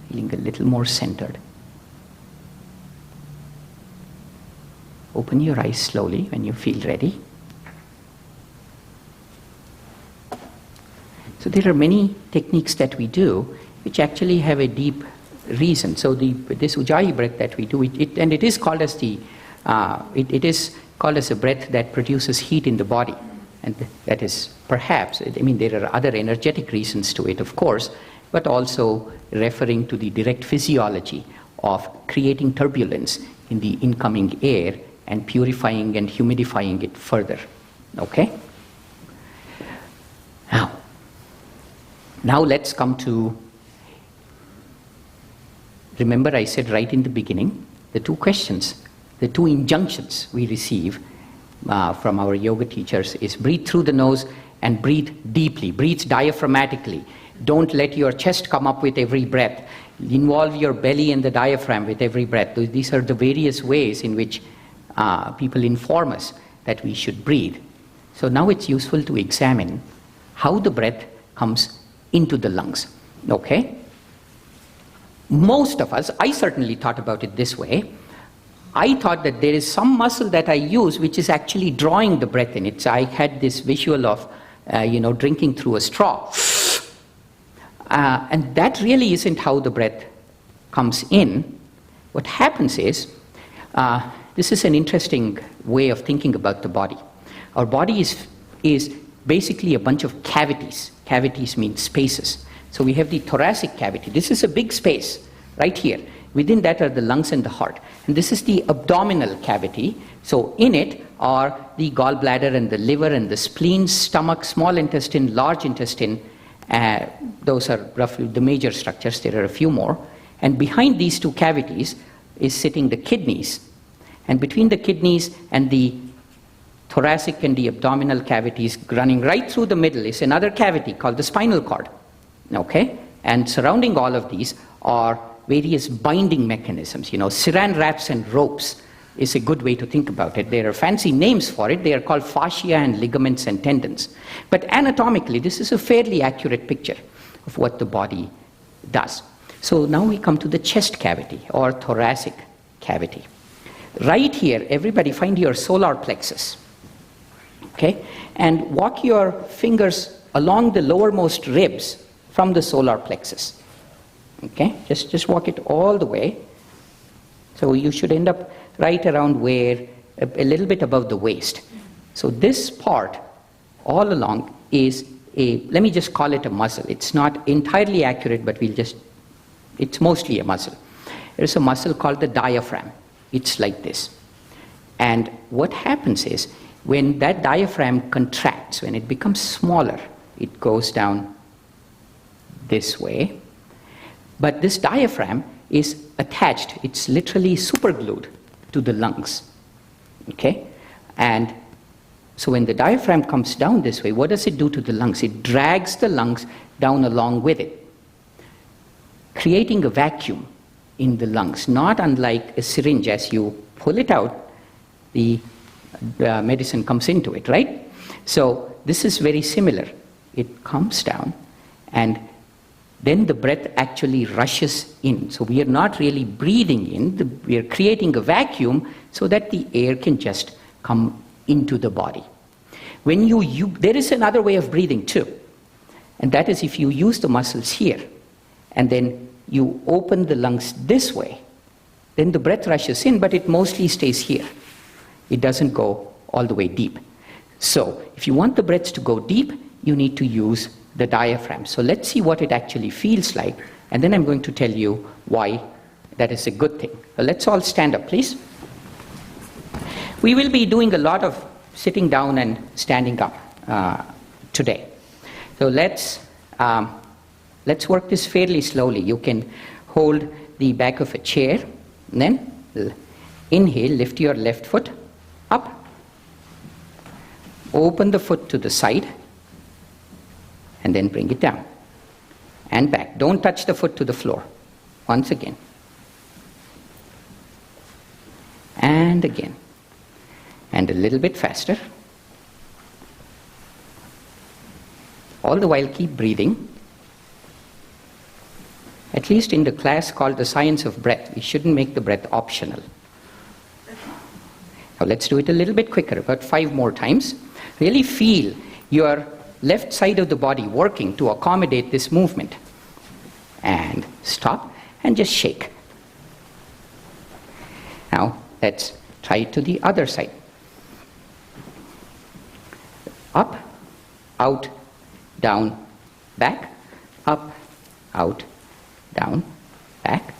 feeling a little more centered. Open your eyes slowly when you feel ready. So there are many techniques that we do which actually have a deep reason. So this Ujjayi breath that we do, it is called as it is called as a breath that produces heat in the body. And that is perhaps, there are other energetic reasons to it, of course, but also referring to the direct physiology of creating turbulence in the incoming air and purifying and humidifying it further. Okay? Now let's come to, remember I said right in the beginning, the 2 questions, the 2 injunctions we receive from our yoga teachers is breathe through the nose and breathe deeply, breathe diaphragmatically. Don't let your chest come up with every breath. Involve your belly and the diaphragm with every breath. These are the various ways in which people inform us that we should breathe. So now it's useful to examine how the breath comes into the lungs. Okay? Most of us, I certainly thought about it this way. I thought that there is some muscle that I use which is actually drawing the breath in. I had this visual of, drinking through a straw. And that really isn't how the breath comes in. What happens is, this is an interesting way of thinking about the body. Our body is basically a bunch of cavities. Cavities mean spaces. So we have the thoracic cavity. This is a big space right here. Within that are the lungs and the heart. And this is the abdominal cavity. So in it are the gallbladder and the liver and the spleen, stomach, small intestine, large intestine. Those are roughly the major structures. There are a few more. And behind these 2 cavities is sitting the kidneys. And between the kidneys and the thoracic and the abdominal cavities running right through the middle is another cavity called the spinal cord. Okay? And surrounding all of these are various binding mechanisms. Saran wraps and ropes is a good way to think about it. There are fancy names for it. They are called fascia and ligaments and tendons. But anatomically, this is a fairly accurate picture of what the body does. So now we come to the chest cavity or thoracic cavity. Right here, everybody find your solar plexus. Okay? And walk your fingers along the lowermost ribs from the solar plexus. Okay? Just walk it all the way. So you should end up right around where, a little bit above the waist. So this part all along is let me just call it a muscle. It's not entirely accurate, but it's mostly a muscle. There's a muscle called the diaphragm. It's like this. And what happens is, when that diaphragm contracts, when it becomes smaller, it goes down this way. But this diaphragm is attached, it's literally superglued to the lungs. Okay? And so when the diaphragm comes down this way, what does it do to the lungs? It drags the lungs down along with it, creating a vacuum in the lungs, not unlike a syringe. As you pull it out, the medicine comes into it, right? So this is very similar. It comes down, and then the breath actually rushes in. So we are not really breathing in, we are creating a vacuum so that the air can just come into the body. When there is another way of breathing too, and that is if you use the muscles here, and then you open the lungs this way, then the breath rushes in, but it mostly stays here. It doesn't go all the way deep. So if you want the breath to go deep, you need to use the diaphragm. So let's see what it actually feels like, and then I'm going to tell you why that is a good thing. So let's all stand up, please. We will be doing a lot of sitting down and standing up today. So let's work this fairly slowly. You can hold the back of a chair, and then inhale, lift your left foot up, open the foot to the side, and then bring it down and back. Don't touch the foot to the floor. Once again. And again. And a little bit faster. All the while keep breathing. At least in the class called The Science of Breath, we shouldn't make the breath optional. Now let's do it a little bit quicker, about 5 more times. Really feel your left side of the body working to accommodate this movement. And stop and just shake. Now let's try it to the other side. Up, out, down, back, up, out, down, back,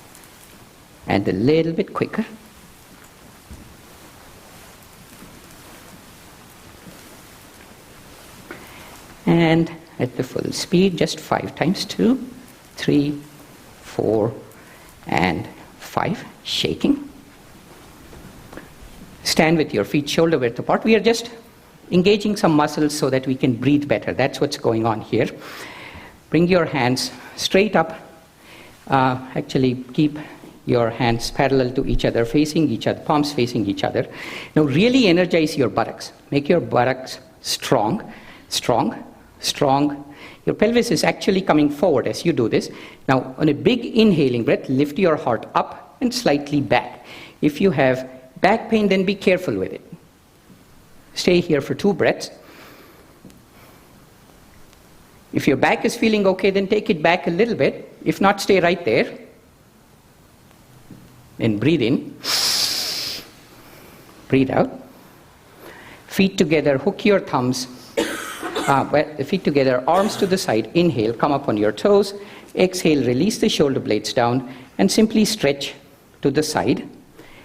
and a little bit quicker. And at the full speed, just 5 times, 2, 3, 4, and 5, shaking. Stand with your feet shoulder width apart. We are just engaging some muscles so that we can breathe better. That's what's going on here. Bring your hands straight up. Actually, keep your hands parallel to each other, facing each other, palms facing each other. Now, really energize your buttocks. Make your buttocks strong, strong, strong. Your pelvis is actually coming forward as you do this. Now, on a big inhaling breath, lift your heart up and slightly back. If you have back pain, then be careful with it. Stay here for 2 breaths. If your back is feeling okay, then take it back a little bit. If not, stay right there. Then breathe in. Breathe out. Feet together, hook your thumbs. Feet together, arms to the side. Inhale, come up on your toes. Exhale, release the shoulder blades down and simply stretch to the side.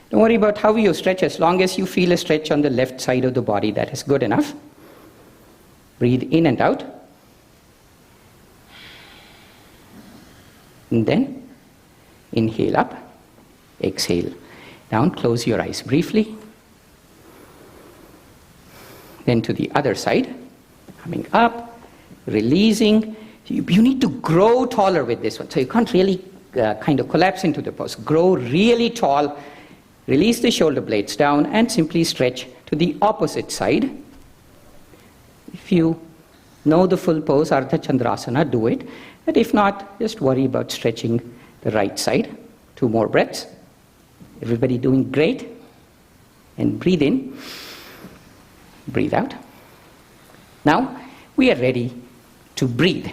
Don't worry about how you stretch. As long as you feel a stretch on the left side of the body, that is good enough. Breathe in and out. And then inhale up, exhale down, close your eyes briefly. Then to the other side, coming up, releasing, You need to grow taller with this one. So you can't really kind of collapse into the pose. Grow really tall, release the shoulder blades down, and simply stretch to the opposite side. If you know the full pose, Ardha Chandrasana, do it. But if not, just worry about stretching the right side. 2 more breaths. Everybody doing great. And breathe in, breathe out. Now, we are ready to breathe.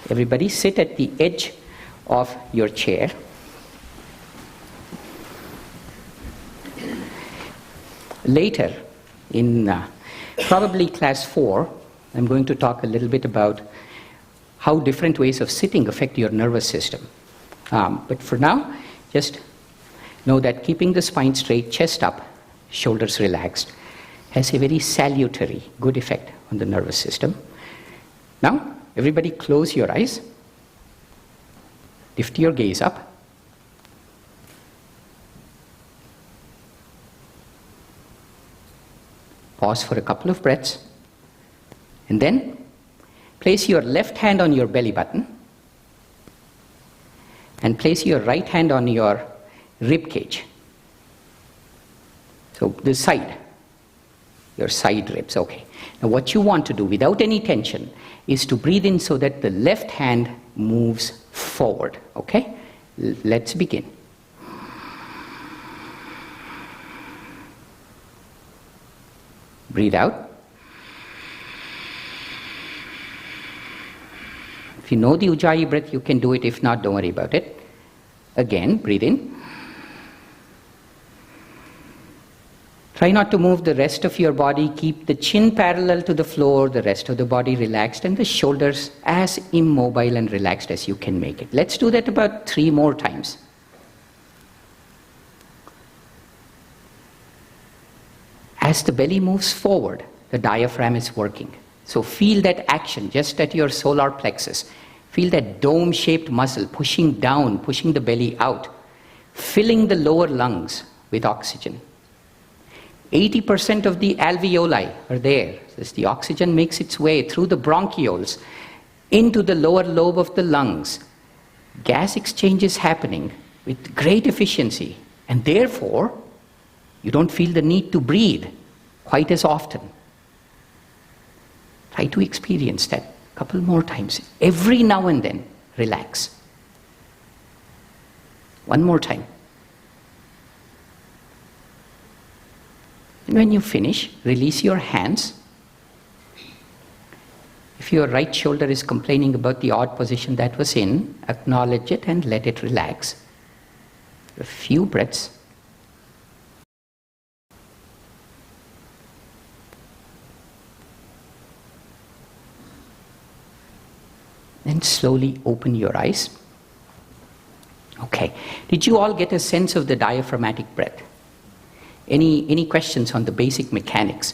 Everybody sit at the edge of your chair. Later, in probably class 4, I'm going to talk a little bit about how different ways of sitting affect your nervous system. But for now, just know that keeping the spine straight, chest up, shoulders relaxed, has a very salutary, good effect on the nervous system. Now, everybody close your eyes. Lift your gaze up. Pause for a couple of breaths. And then place your left hand on your belly button and place your right hand on your rib cage. So the side, your side ribs, okay. Now what you want to do without any tension is to breathe in so that the left hand moves forward, okay? Let's begin. Breathe out. If you know the Ujjayi breath, you can do it. If not, don't worry about it. Again, breathe in. Try not to move the rest of your body. Keep the chin parallel to the floor, the rest of the body relaxed, and the shoulders as immobile and relaxed as you can make it. Let's do that about 3 more times. As the belly moves forward, the diaphragm is working. So feel that action just at your solar plexus. Feel that dome-shaped muscle pushing down, pushing the belly out, filling the lower lungs with oxygen. 80% of the alveoli are there. As the oxygen makes its way through the bronchioles into the lower lobe of the lungs, gas exchange is happening with great efficiency, and therefore you don't feel the need to breathe quite as often. Try to experience that a couple more times. Every now and then, relax. 1 more time. And when you finish, release your hands. If your right shoulder is complaining about the odd position that was in, acknowledge it and let it relax. A few breaths. Then slowly open your eyes. Okay. Did you all get a sense of the diaphragmatic breath? Any questions on the basic mechanics?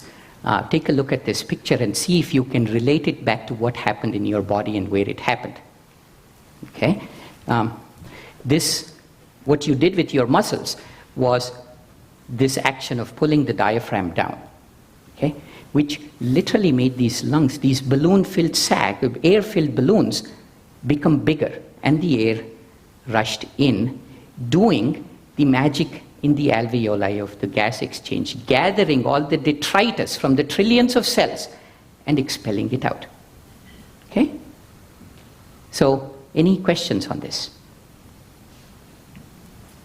Take a look at this picture and see if you can relate it back to what happened in your body and where it happened. Okay? What you did with your muscles was this action of pulling the diaphragm down, okay? Which literally made these lungs, these balloon-filled sac, air-filled balloons, become bigger, and the air rushed in, doing the magic in the alveoli of the gas exchange, gathering all the detritus from the trillions of cells and expelling it out. Okay? So, any questions on this?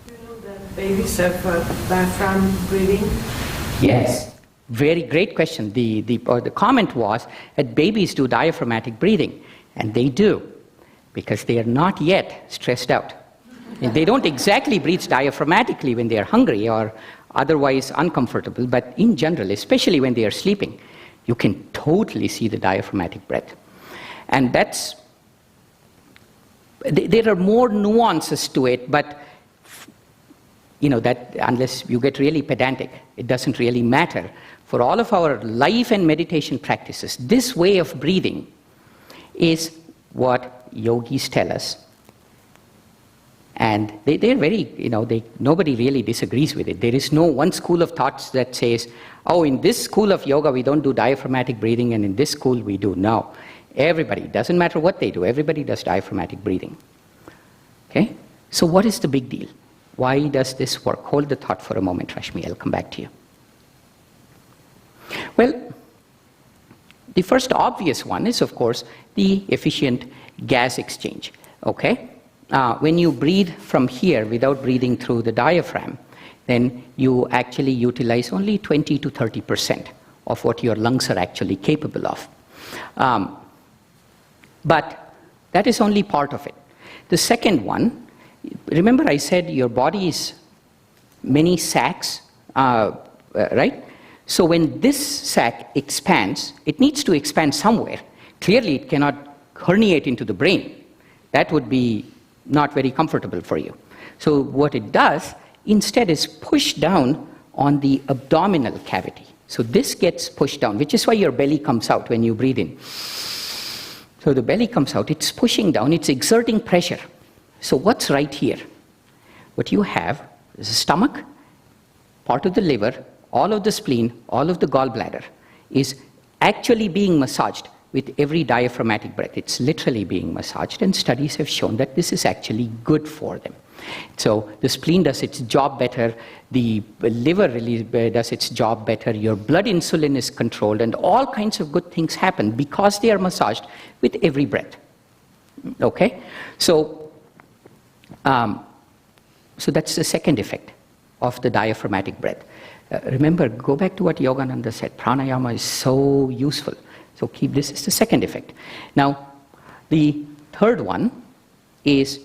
You know that babies have diaphragm breathing? Yes. Very great question. The comment was that babies do diaphragmatic breathing, and they do, because they are not yet stressed out. And they don't exactly breathe diaphragmatically when they are hungry or otherwise uncomfortable, but in general, especially when they are sleeping, you can totally see the diaphragmatic breath. And there are more nuances to it, but you know that unless you get really pedantic, it doesn't really matter. For all of our life and meditation practices, this way of breathing is what yogis tell us. And they're very, nobody really disagrees with it. There is no one school of thoughts that says, oh, in this school of yoga we don't do diaphragmatic breathing and in this school we do. No. Everybody, doesn't matter what they do, everybody does diaphragmatic breathing. Okay? So what is the big deal? Why does this work? Hold the thought for a moment, Rashmi. I'll come back to you. Well, the first obvious one is, of course, the efficient gas exchange. Okay? When you breathe from here without breathing through the diaphragm, then you actually utilize only 20 to 30% of what your lungs are actually capable of. But that is only part of it. The second one, remember I said your body is many sacs, right? So when this sac expands, it needs to expand somewhere. Clearly it cannot herniate into the brain. That would be not very comfortable for you. So what it does instead is push down on the abdominal cavity. So this gets pushed down, which is why your belly comes out when you breathe in. So the belly comes out, it's pushing down, it's exerting pressure. So what's right here? What you have is the stomach, part of the liver, all of the spleen, all of the gallbladder is actually being massaged with every diaphragmatic breath. It's literally being massaged, and studies have shown that this is actually good for them. So the spleen does its job better, the liver really does its job better, your blood insulin is controlled, and all kinds of good things happen because they are massaged with every breath. Okay? So that's the second effect of the diaphragmatic breath. Remember, go back to what Yogananda said, pranayama is so useful. So keep this is the second effect. Now, the third one is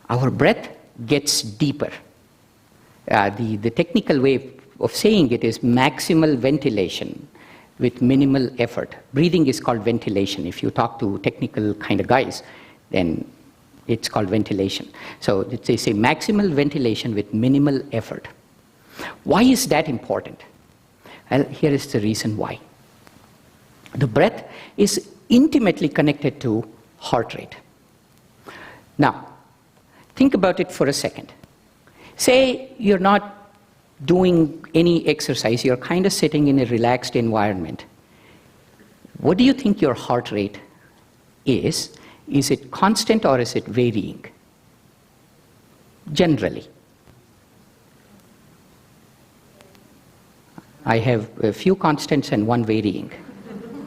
our breath gets deeper. The technical way of saying it is maximal ventilation with minimal effort. Breathing is called ventilation. If you talk to technical kind of guys, then it's called ventilation. So they say maximal ventilation with minimal effort. Why is that important? Well, here is the reason why. The breath is intimately connected to heart rate. Now, think about it for a second. Say you're not doing any exercise, you're kind of sitting in a relaxed environment. What do you think your heart rate is? Is it constant or is it varying? Generally. I have a few constants and one varying.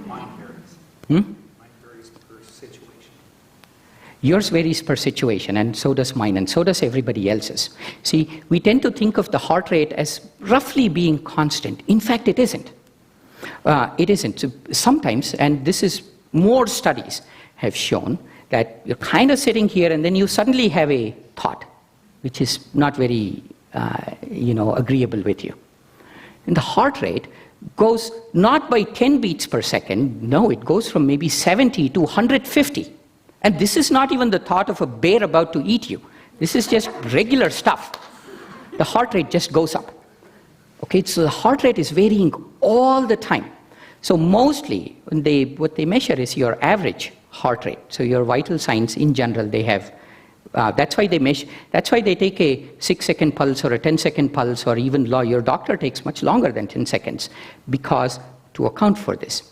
Mine varies. Hmm? Mine varies per situation. Yours varies per situation, and so does mine, and so does everybody else's. See, we tend to think of the heart rate as roughly being constant. In fact, it isn't. It isn't. So sometimes, and this is more studies have shown, that you're kind of sitting here and then you suddenly have a thought, which is not very, agreeable with you. And the heart rate goes not by 10 beats per second, no, it goes from maybe 70 to 150. And this is not even the thought of a bear about to eat you. This is just regular stuff. The heart rate just goes up. Okay, so the heart rate is varying all the time. So mostly, what they measure is your average heart rate. So your vital signs in general, they have, that's why they measure, that's why they take a 6-second pulse or a 10-second pulse, or even your doctor takes much longer than 10 seconds, because to account for this.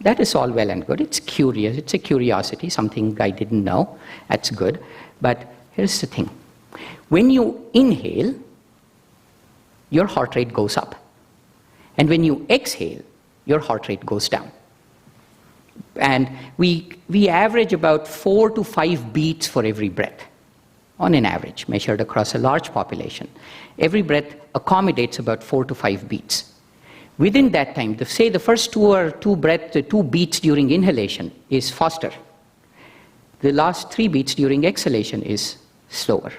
That is all well and good. It's curious. It's a curiosity, something I didn't know. That's good. But here's the thing. When you inhale, your heart rate goes up. And when you exhale, your heart rate goes down. And we average about 4 to 5 beats for every breath, on an average, measured across a large population. Every breath accommodates about 4 to 5 beats. Within that time, say the first two beats during inhalation is faster. The last 3 beats during exhalation is slower.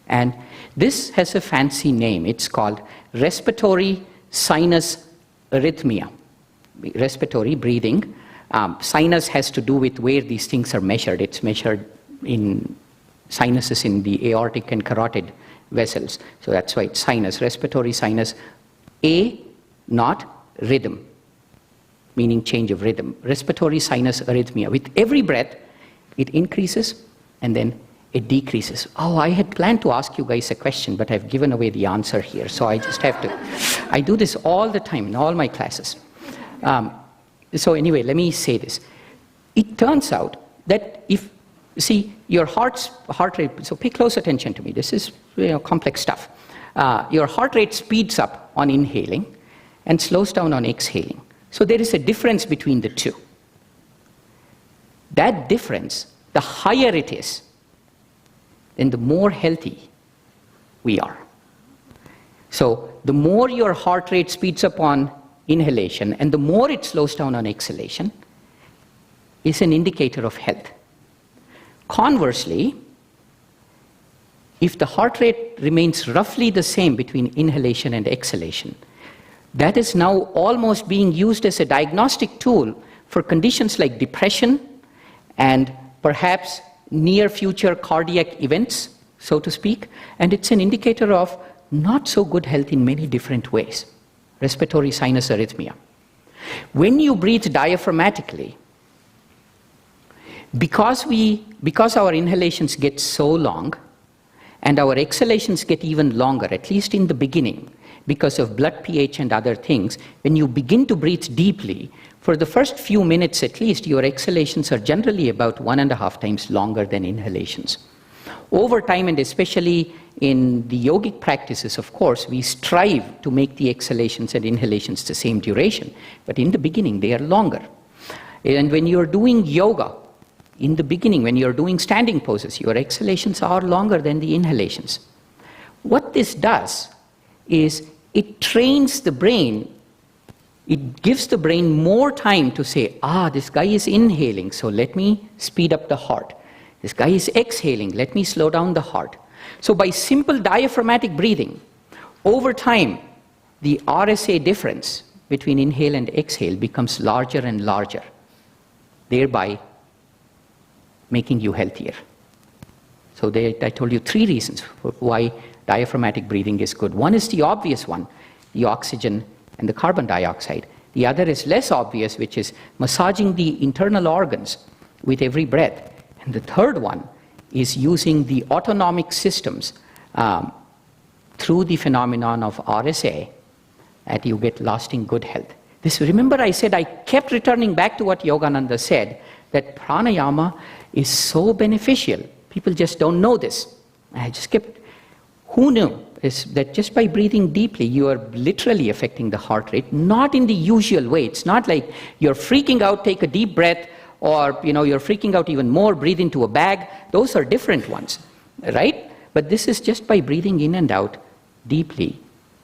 And this has a fancy name. It's called respiratory sinus arrhythmia. Respiratory, breathing. Sinus has to do with where these things are measured. It's measured in sinuses in the aortic and carotid vessels. So that's why it's sinus, respiratory sinus. Not rhythm, meaning change of rhythm. Respiratory sinus arrhythmia. With every breath, it increases and then it decreases. Oh, I had planned to ask you guys a question, but I've given away the answer here. So I just have to. I do this all the time in all my classes. so anyway, let me say this. It turns out that your heart rate, so pay close attention to me. This is complex stuff. Your heart rate speeds up on inhaling and slows down on exhaling. So there is a difference between the two. That difference, the higher it is, then the more healthy we are. So the more your heart rate speeds up on inhalation and the more it slows down on exhalation is an indicator of health. Conversely, if the heart rate remains roughly the same between inhalation and exhalation, that is now almost being used as a diagnostic tool for conditions like depression and perhaps near future cardiac events, so to speak, and it's an indicator of not so good health in many different ways. Respiratory sinus arrhythmia. When you breathe diaphragmatically, because our inhalations get so long and our exhalations get even longer, at least in the beginning, because of blood pH and other things, when you begin to breathe deeply, for the first few minutes at least, your exhalations are generally about 1.5 times longer than inhalations. Over time, and especially in the yogic practices, of course, we strive to make the exhalations and inhalations the same duration, but in the beginning, they are longer. And when you're doing yoga, in the beginning, when you're doing standing poses, your exhalations are longer than the inhalations. What this does is it trains the brain, it gives the brain more time to say, this guy is inhaling, so let me speed up the heart. This guy is exhaling, let me slow down the heart. So by simple diaphragmatic breathing, over time, the RSA difference between inhale and exhale becomes larger and larger, thereby making you healthier. So I told you 3 reasons for why diaphragmatic breathing is good. One is the obvious one, the oxygen and the carbon dioxide. The other is less obvious, which is massaging the internal organs with every breath. And the third one is using the autonomic systems through the phenomenon of RSA, that you get lasting good health. Remember I said I kept returning back to what Yogananda said, that pranayama is so beneficial. People just don't know this. I just kept, who knew? Is that just by breathing deeply, you are literally affecting the heart rate, not in the usual way. It's not like you're freaking out, take a deep breath, or you're freaking out even more, breathe into a bag. Those are different ones, right? But this is just by breathing in and out deeply,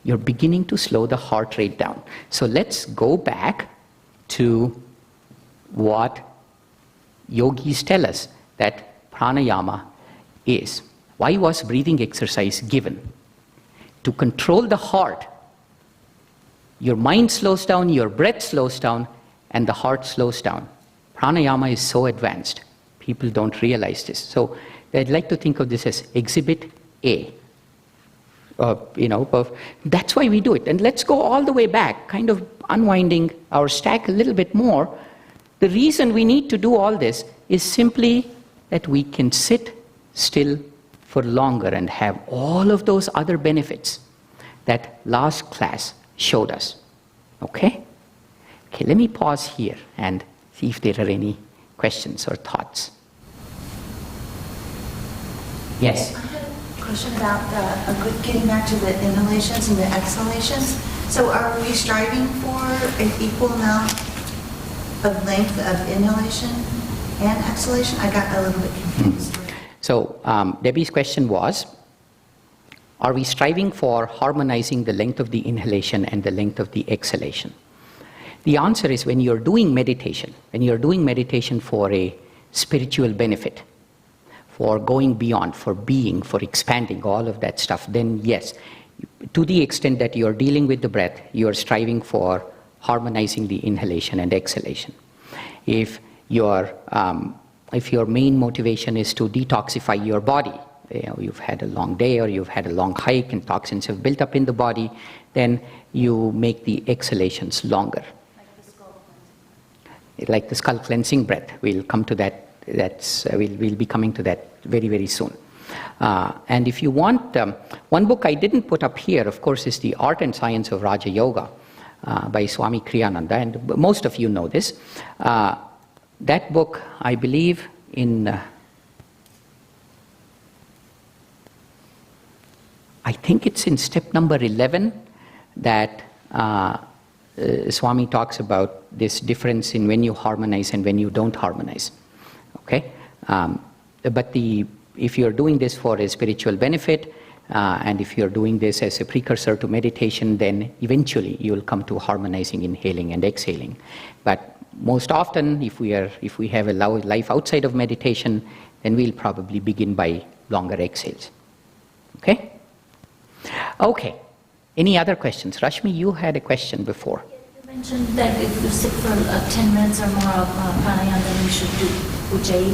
you're beginning to slow the heart rate down. So let's go back to what yogis tell us that pranayama is. Why was breathing exercise given? To control the heart. Your mind slows down, your breath slows down, and the heart slows down. Pranayama is so advanced. People don't realize this. So I'd like to think of this as exhibit A. That's why we do it. And let's go all the way back, kind of unwinding our stack a little bit more. The reason we need to do all this is simply that we can sit still for longer and have all of those other benefits that last class showed us. Okay, let me pause here and see if there are any questions or thoughts. Yes? I had a question about getting back to the inhalations and the exhalations. So are we striving for an equal amount of length of inhalation and exhalation? I got a little bit confused. So Debbie's question was, are we striving for harmonizing the length of the inhalation and the length of the exhalation? The answer is when you're doing meditation for a spiritual benefit, for going beyond, for being, for expanding, all of that stuff, then yes, to the extent that you're dealing with the breath, you're striving for harmonizing the inhalation and exhalation. If your main motivation is to detoxify your body, you've had a long day or you've had a long hike and toxins have built up in the body, then you make the exhalations longer. Like the skull cleansing breath. We'll come to that. We'll be coming to that very, very soon. And if you want, one book I didn't put up here, of course, is The Art and Science of Raja Yoga. by Swami Kriyananda, and most of you know this. That book, I believe, I think it's in step number 11 that Swami talks about this difference in when you harmonize and when you don't harmonize. Okay, but if you're doing this for a spiritual benefit, and if you're doing this as a precursor to meditation, then eventually you'll come to harmonizing, inhaling and exhaling. But most often, if we have a life outside of meditation, then we'll probably begin by longer exhales. Okay? Okay. Any other questions? Rashmi, you had a question before. You mentioned that if you sit for 10 minutes or more of pranayama, then you should do ujjayi.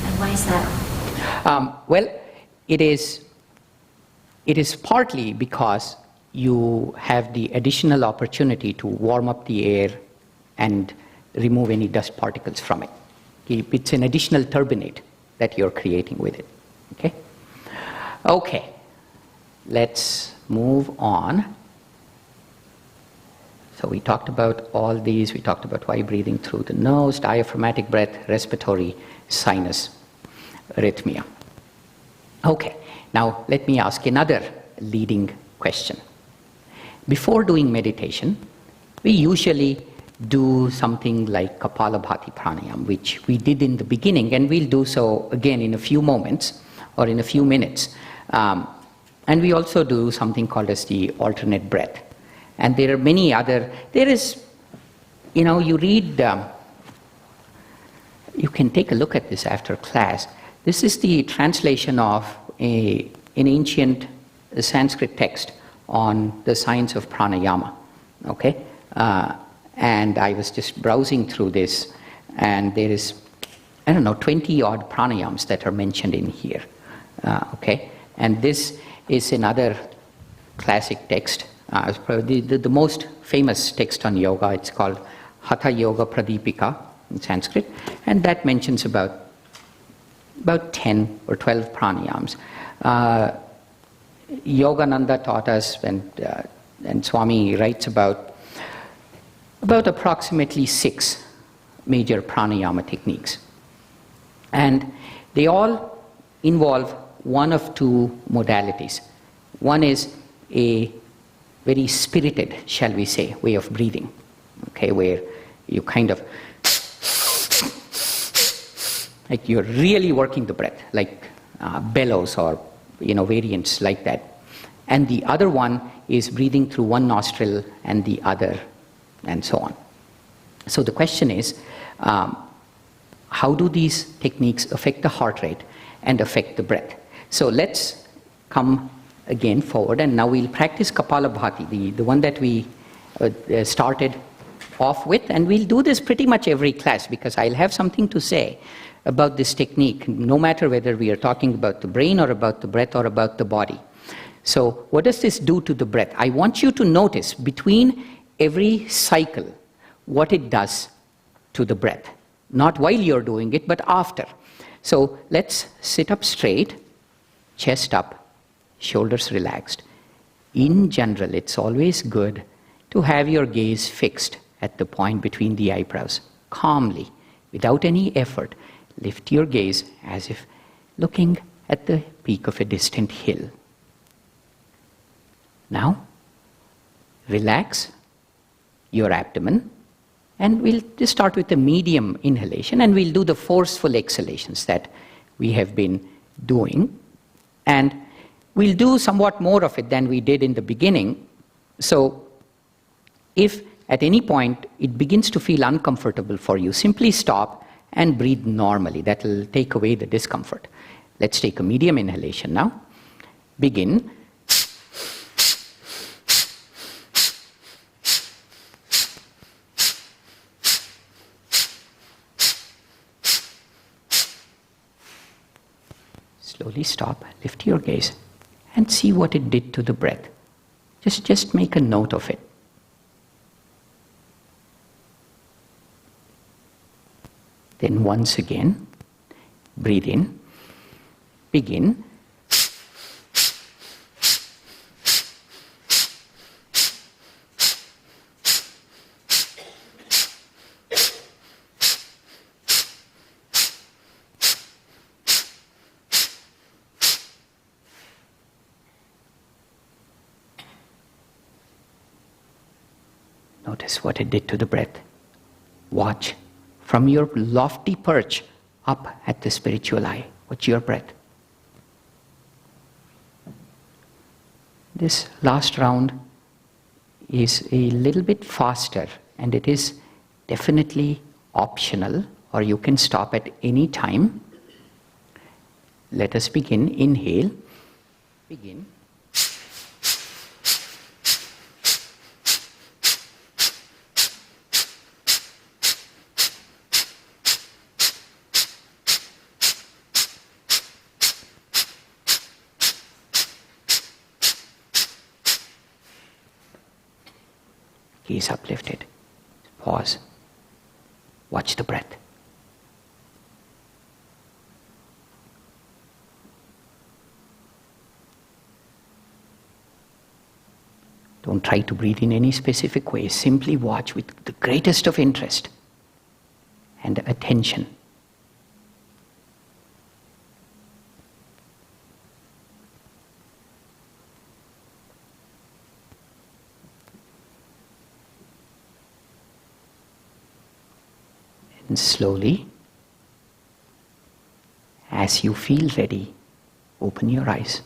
And why is that? Well, it is partly because you have the additional opportunity to warm up the air and remove any dust particles from it. It's an additional turbinate that you're creating with it. Okay? Okay. Let's move on. So we talked about all these. We talked about why breathing through the nose, diaphragmatic breath, respiratory, sinus, arrhythmia. Okay. Now let me ask another leading question. Before doing meditation, we usually do something like Kapalabhati pranayama, which we did in the beginning, and we'll do so again in a few moments or in a few minutes. And we also do something called as the alternate breath. And there are many other, you read, you can take a look at this after class. This is the translation of an ancient Sanskrit text on the science of pranayama. Okay? And I was just browsing through this, and there is, 20 odd pranayams that are mentioned in here. Okay? And this is another classic text. It's probably the most famous text on yoga. It's called Hatha Yoga Pradipika in Sanskrit, and that mentions about 10 or 12 pranayams. Yogananda taught us, and Swami writes about approximately 6 major pranayama techniques. And they all involve one of 2 modalities. One is a very spirited, shall we say, way of breathing, okay, where you kind of, like you're really working the breath, like bellows or, variants like that. And the other one is breathing through one nostril and the other, and so on. So the question is, how do these techniques affect the heart rate and affect the breath? So let's come again forward, and now we'll practice Kapalabhati, the one that we started off with, and we'll do this pretty much every class because I'll have something to say about this technique, no matter whether we are talking about the brain or about the breath or about the body. So what does this do to the breath? I want you to notice between every cycle what it does to the breath. Not while you're doing it, but after. So let's sit up straight, chest up, shoulders relaxed. In general, it's always good to have your gaze fixed at the point between the eyebrows. Calmly, without any effort, lift your gaze as if looking at the peak of a distant hill. Now, relax your abdomen, and we'll just start with a medium inhalation, and we'll do the forceful exhalations that we have been doing. And we'll do somewhat more of it than we did in the beginning. So if at any point it begins to feel uncomfortable for you, simply stop and breathe normally. That will take away the discomfort. Let's take a medium inhalation now. Begin. Slowly stop, lift your gaze, and see what it did to the breath. Just make a note of it. Then once again, breathe in, begin. Notice what it did to the breath. Watch from your lofty perch up at the spiritual eye. Watch your breath. This last round is a little bit faster, and it is definitely optional, or you can stop at any time. Let us begin. Inhale. Begin. Gaze uplifted. Pause. Watch the breath. Don't try to breathe in any specific way. Simply watch with the greatest of interest and attention. And slowly, as you feel ready, open your eyes.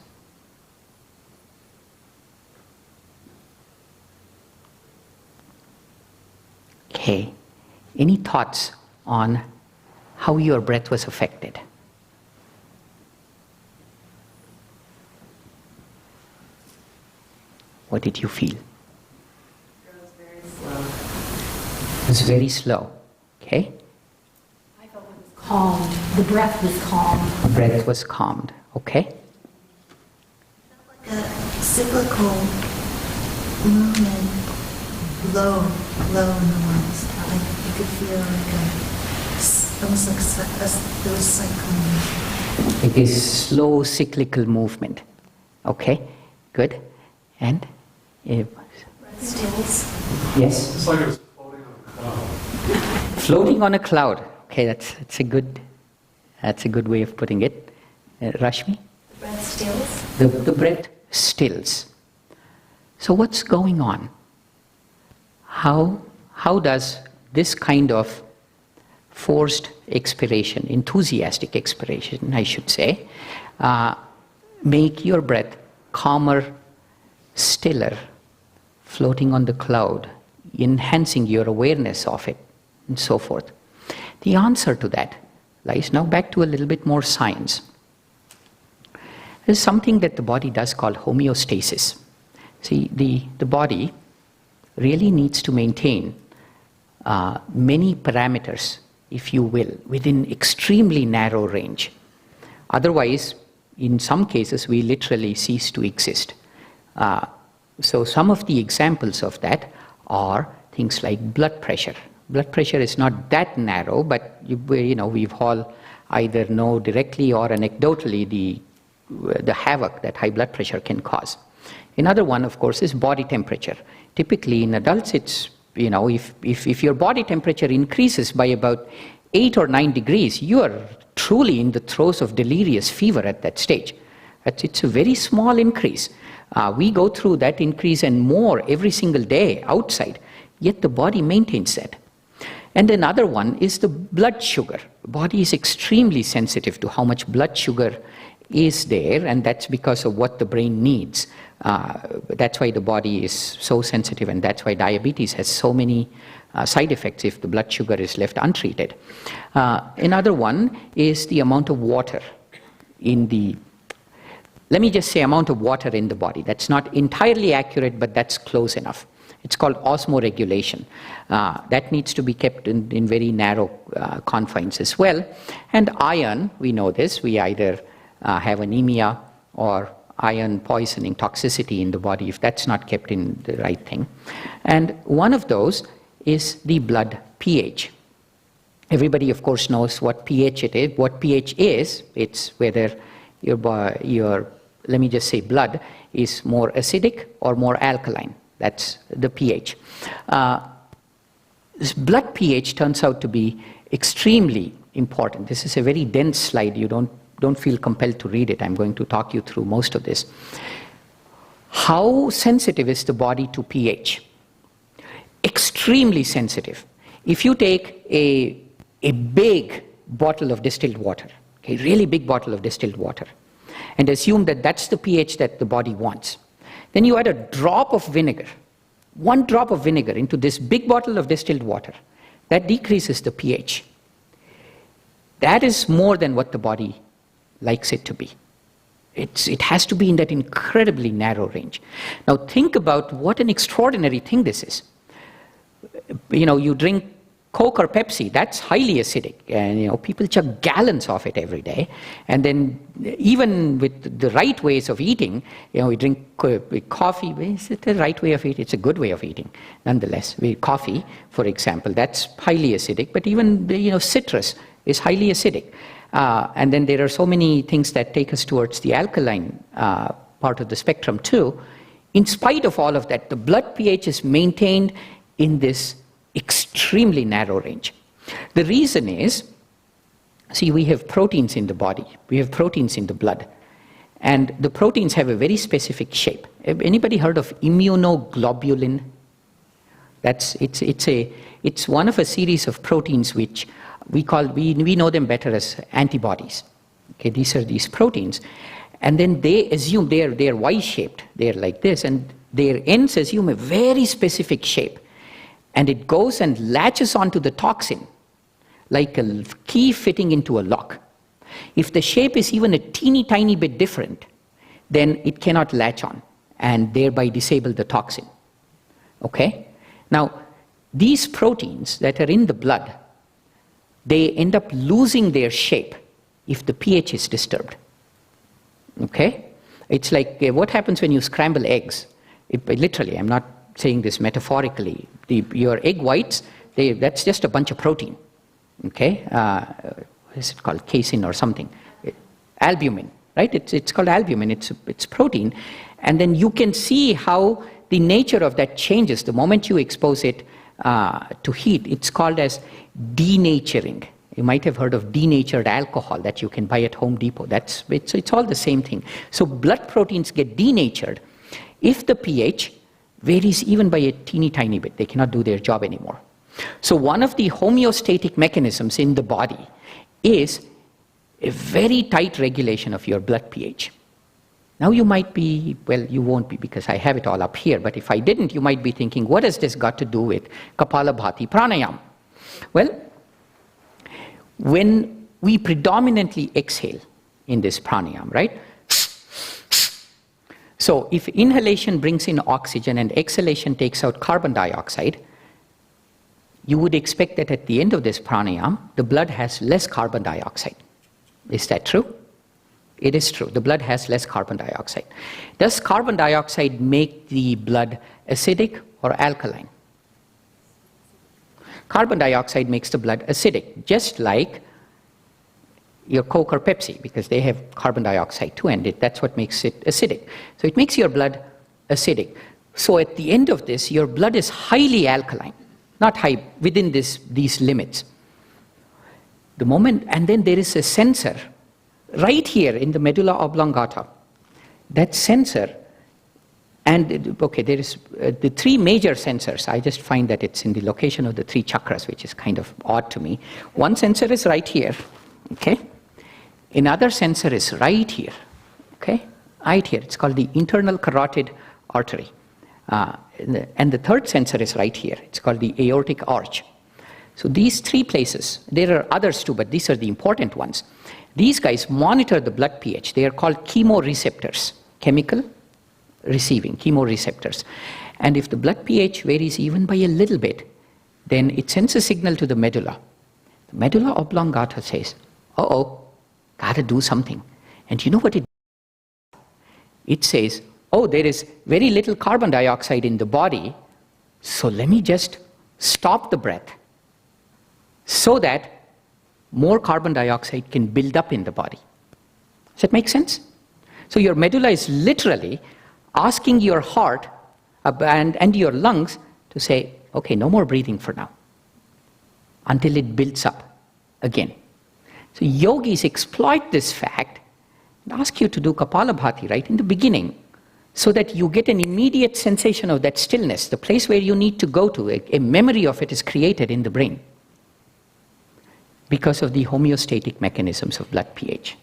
Okay, any thoughts on how your breath was affected? What did you feel? It was very slow. It was very slow. Okay? I felt it was calmed. The breath was calm. Breath was calmed. Okay? Like a cyclical movement, low in the lungs. Like you could feel almost like there was cycling. It is slow cyclical movement. Okay? Good. And? Breath stills. Yes? It's like it was floating on a cloud. Floating on a cloud. Okay, that's a good way of putting it. Rashmi? The breath stills. The breath stills. So what's going on? How does this kind of forced expiration, enthusiastic expiration, I should say, make your breath calmer, stiller, floating on the cloud, enhancing your awareness of it, and so forth? The answer to that lies now back to a little bit more science. There's something that the body does called homeostasis. See, the body really needs to maintain many parameters, if you will, within extremely narrow range. Otherwise, in some cases, we literally cease to exist. So some of the examples of that are things like blood pressure. Blood pressure is not that narrow, but we've all either know directly or anecdotally the havoc that high blood pressure can cause. Another one, of course, is body temperature. Typically in adults, it's, if your body temperature increases by about 8 or 9 degrees, you are truly in the throes of delirious fever at that stage. It's a very small increase. We go through that increase and more every single day outside, yet the body maintains that. And another one is the blood sugar. The body is extremely sensitive to how much blood sugar is there, and that's because of what the brain needs. That's why the body is so sensitive, and that's why diabetes has so many side effects if the blood sugar is left untreated. Another one is the amount of water let me just say amount of water in the body. That's not entirely accurate, but that's close enough. It's called osmoregulation. That needs to be kept in very narrow confines as well. And iron, we know this, we either have anemia or iron poisoning, toxicity in the body if that's not kept in the right thing. And one of those is the blood pH. Everybody, of course, knows what pH it is. What pH is, it's whether your let me just say blood is more acidic or more alkaline. That's the pH. This blood pH turns out to be extremely important. This is a very dense slide. You don't feel compelled to read it. I'm going to talk you through most of this. How sensitive is the body to pH? extremely sensitive. If you take a big bottle of distilled water, a really big bottle of distilled water, and assume that that's the pH that the body wants, then you add a drop of vinegar, 1 drop of vinegar into this big bottle of distilled water, that decreases the pH. That is more than what the body likes it to be. It has to be in that incredibly narrow range. Now think about what an extraordinary thing this is. You drink Coke or Pepsi, that's highly acidic, and people chug gallons of it every day. And then even with the right ways of eating, we drink coffee. Is it the right way of eating? It's a good way of eating, nonetheless. Coffee, for example, that's highly acidic, but even citrus is highly acidic. And then there are so many things that take us towards the alkaline part of the spectrum too. In spite of all of that, the blood pH is maintained in this extremely narrow range. The reason is, see, we have proteins in the body, we have proteins in the blood, and the proteins have a very specific shape. Anybody heard of immunoglobulin? It's one of a series of proteins which we know them better as antibodies. Okay, these are these proteins, and then they assume they're Y-shaped. They're like this, and their ends assume a very specific shape. And it goes and latches onto the toxin like a key fitting into a lock. If the shape is even a teeny tiny bit different, then it cannot latch on and thereby disable the toxin. Okay? Now, these proteins that are in the blood, they end up losing their shape if the pH is disturbed. Okay? It's like what happens when you scramble eggs. Literally, I'm not saying this metaphorically. Your egg whites, that's just a bunch of protein. Okay? What is it called? Casein or something. Albumin, right? It's called albumin. It's protein. And then you can see how the nature of that changes the moment you expose it to heat. It's called as denaturing. You might have heard of denatured alcohol that you can buy at Home Depot. It's all the same thing. So blood proteins get denatured if the pH varies even by a teeny tiny bit. They cannot do their job anymore. So one of the homeostatic mechanisms in the body is a very tight regulation of your blood pH. Now you might be, well, you won't be because I have it all up here, but if I didn't, you might be thinking, what has this got to do with Kapalabhati Pranayam? Well, when we predominantly exhale in this pranayam, right? So if inhalation brings in oxygen and exhalation takes out carbon dioxide, you would expect that at the end of this pranayam, the blood has less carbon dioxide. Is that true? It is true. The blood has less carbon dioxide. Does carbon dioxide make the blood acidic or alkaline? Carbon dioxide makes the blood acidic, just like your Coke or Pepsi, because they have carbon dioxide too, and that's what makes it acidic. So it makes your blood acidic. So at the end of this, your blood is highly alkaline, not high, within these limits. The moment, and then there is a sensor right here in the medulla oblongata. That sensor, and okay, there is the 3 major sensors. I just find that it's in the location of the 3 chakras, which is kind of odd to me. One sensor is right here, okay? Another sensor is right here, okay? Right here. It's called the internal carotid artery. And the third sensor is right here. It's called the aortic arch. So these 3 places, there are others too, but these are the important ones. These guys monitor the blood pH. They are called chemoreceptors, chemical receiving, chemoreceptors. And if the blood pH varies even by a little bit, then it sends a signal to the medulla. The medulla oblongata says, uh-oh, gotta do something. And you know what it does? It says, oh, there is very little carbon dioxide in the body, so let me just stop the breath so that more carbon dioxide can build up in the body. Does that make sense? So your medulla is literally asking your heart and your lungs to say, okay, no more breathing for now, until it builds up again. So yogis exploit this fact and ask you to do Kapalabhati right in the beginning. so that you get an immediate sensation of that stillness, the place where you need to go to. A memory of it is created in the brain because of the homeostatic mechanisms of blood pH.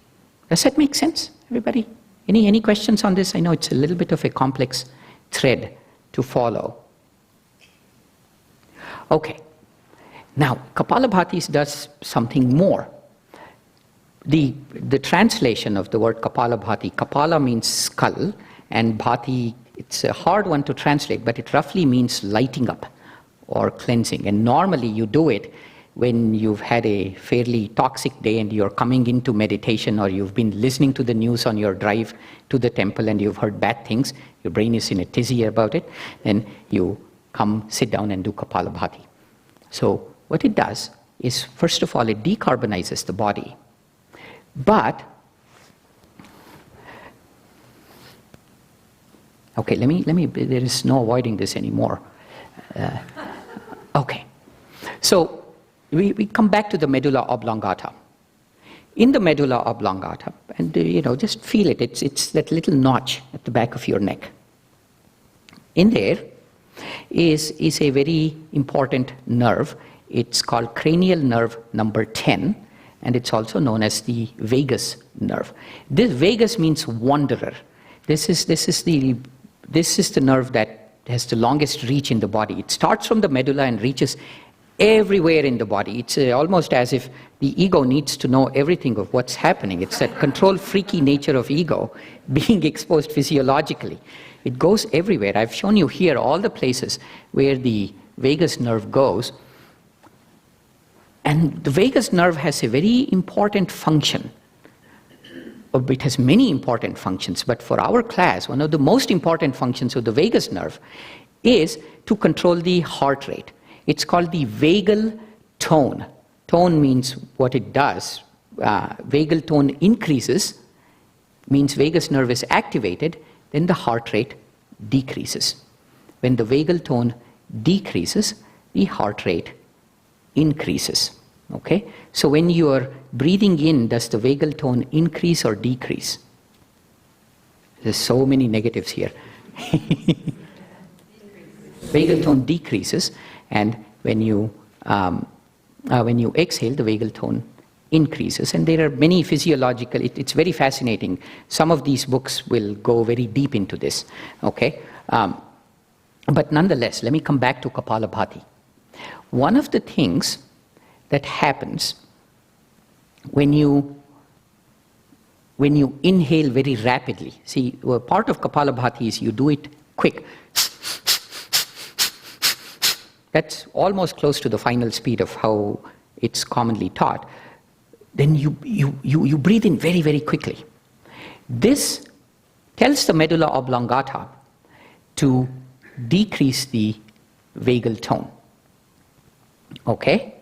Does that make sense, everybody? Any questions on this? I know it's a little bit of a complex thread to follow. Okay. Now, Kapalabhati does something more. The translation of the word Kapalabhati, Kapala means skull, and Bhati, it's a hard one to translate, but it roughly means lighting up or cleansing. And normally you do it when you've had a fairly toxic day and you're coming into meditation, or you've been listening to the news on your drive to the temple and you've heard bad things, your brain is in a tizzy about it, then you come sit down and do Kapalabhati. So what it does is, first of all, it decarbonizes the body. But, okay, let me, there is no avoiding this anymore. Okay, so we come back to the medulla oblongata. In the medulla oblongata, and just feel it, it's that little notch at the back of your neck. In there is a very important nerve. It's called cranial nerve number 10, and it's also known as the vagus nerve. This vagus means wanderer. This is the nerve that has the longest reach in the body. It starts from the medulla and reaches everywhere in the body. It's almost as if the ego needs to know everything of what's happening. It's that control freaky nature of ego being exposed physiologically. It goes everywhere. I've shown you here all the places where the vagus nerve goes. And the vagus nerve has a very important function. It has many important functions, but for our class, one of the most important functions of the vagus nerve is to control the heart rate. It's called the vagal tone. Tone means what it does. Vagal tone increases, means vagus nerve is activated, then the heart rate decreases. When the vagal tone decreases, the heart rate increases. Okay? So when you are breathing in, does the vagal tone increase or decrease? There's so many negatives here. Vagal tone decreases, and when you exhale, the vagal tone increases. And there are many physiological, it's very fascinating. Some of these books will go very deep into this. Okay? But nonetheless, let me come back to Kapalabhati. One of the things that happens when you inhale very rapidly, see, part of Kapalabhati is you do it quick. That's almost close to the final speed of how it's commonly taught. Then you breathe in very, very quickly. This tells the medulla oblongata to decrease the vagal tone. Okay?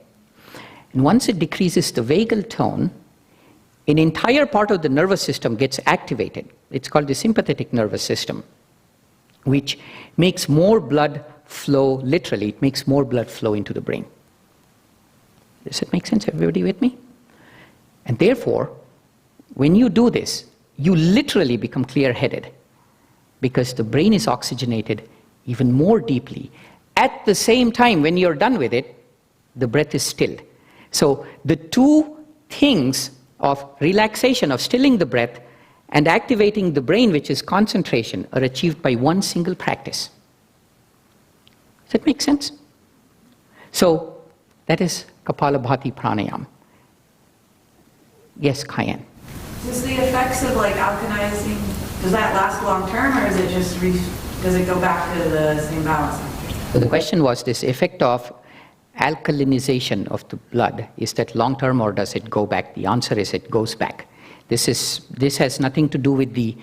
And once it decreases the vagal tone, an entire part of the nervous system gets activated. It's called the sympathetic nervous system, which makes more blood flow, literally, it makes more blood flow into the brain. Does it make sense? Everybody with me? And therefore, when you do this, you literally become clear-headed because the brain is oxygenated even more deeply. At the same time, when you're done with it, the breath is stilled. So the two things of relaxation, of stilling the breath, and activating the brain, which is concentration, are achieved by one single practice. Does that make sense? So that is Kapalabhati Pranayam. Yes, Cayenne. Does the effects of alkalizing, does that last long term, or is it just, does it go back to the same balance? So the question was this effect of alkalinization of the blood, is that long term or does it go back? The answer is it goes back. This has nothing to do with the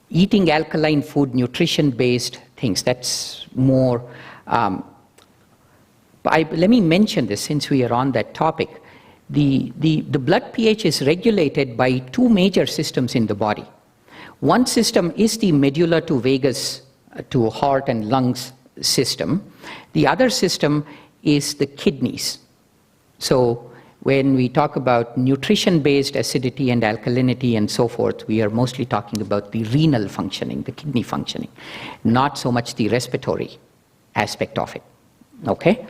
eating alkaline food, nutrition based things. That's more let me mention this since we are on that topic. The blood pH is regulated by two major systems in the body. One system is the medulla to vagus to heart and lungs system. The other system is the kidneys. So when we talk about nutrition-based acidity and alkalinity and so forth, we are mostly talking about the renal functioning, the kidney functioning, not so much the respiratory aspect of it. Okay?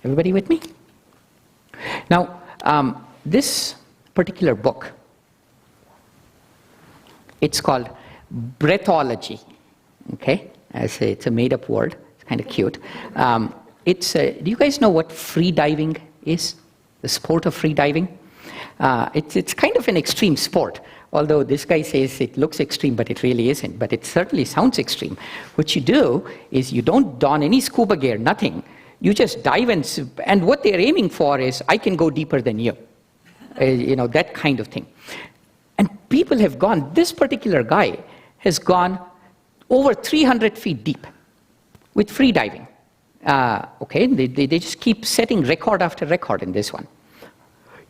Everybody with me? Now, this particular book, it's called Breathology. Okay? I say it's a made-up word. It's kind of cute. Do you guys know what free diving is? The sport of free diving? It's kind of an extreme sport, although this guy says it looks extreme, but it really isn't. But it certainly sounds extreme. What you do is you don't don any scuba gear, nothing. You just dive, and what they're aiming for is, I can go deeper than you. That kind of thing. And people have gone, this particular guy has gone over 300 feet deep with free diving. Okay, they just keep setting record after record in this one.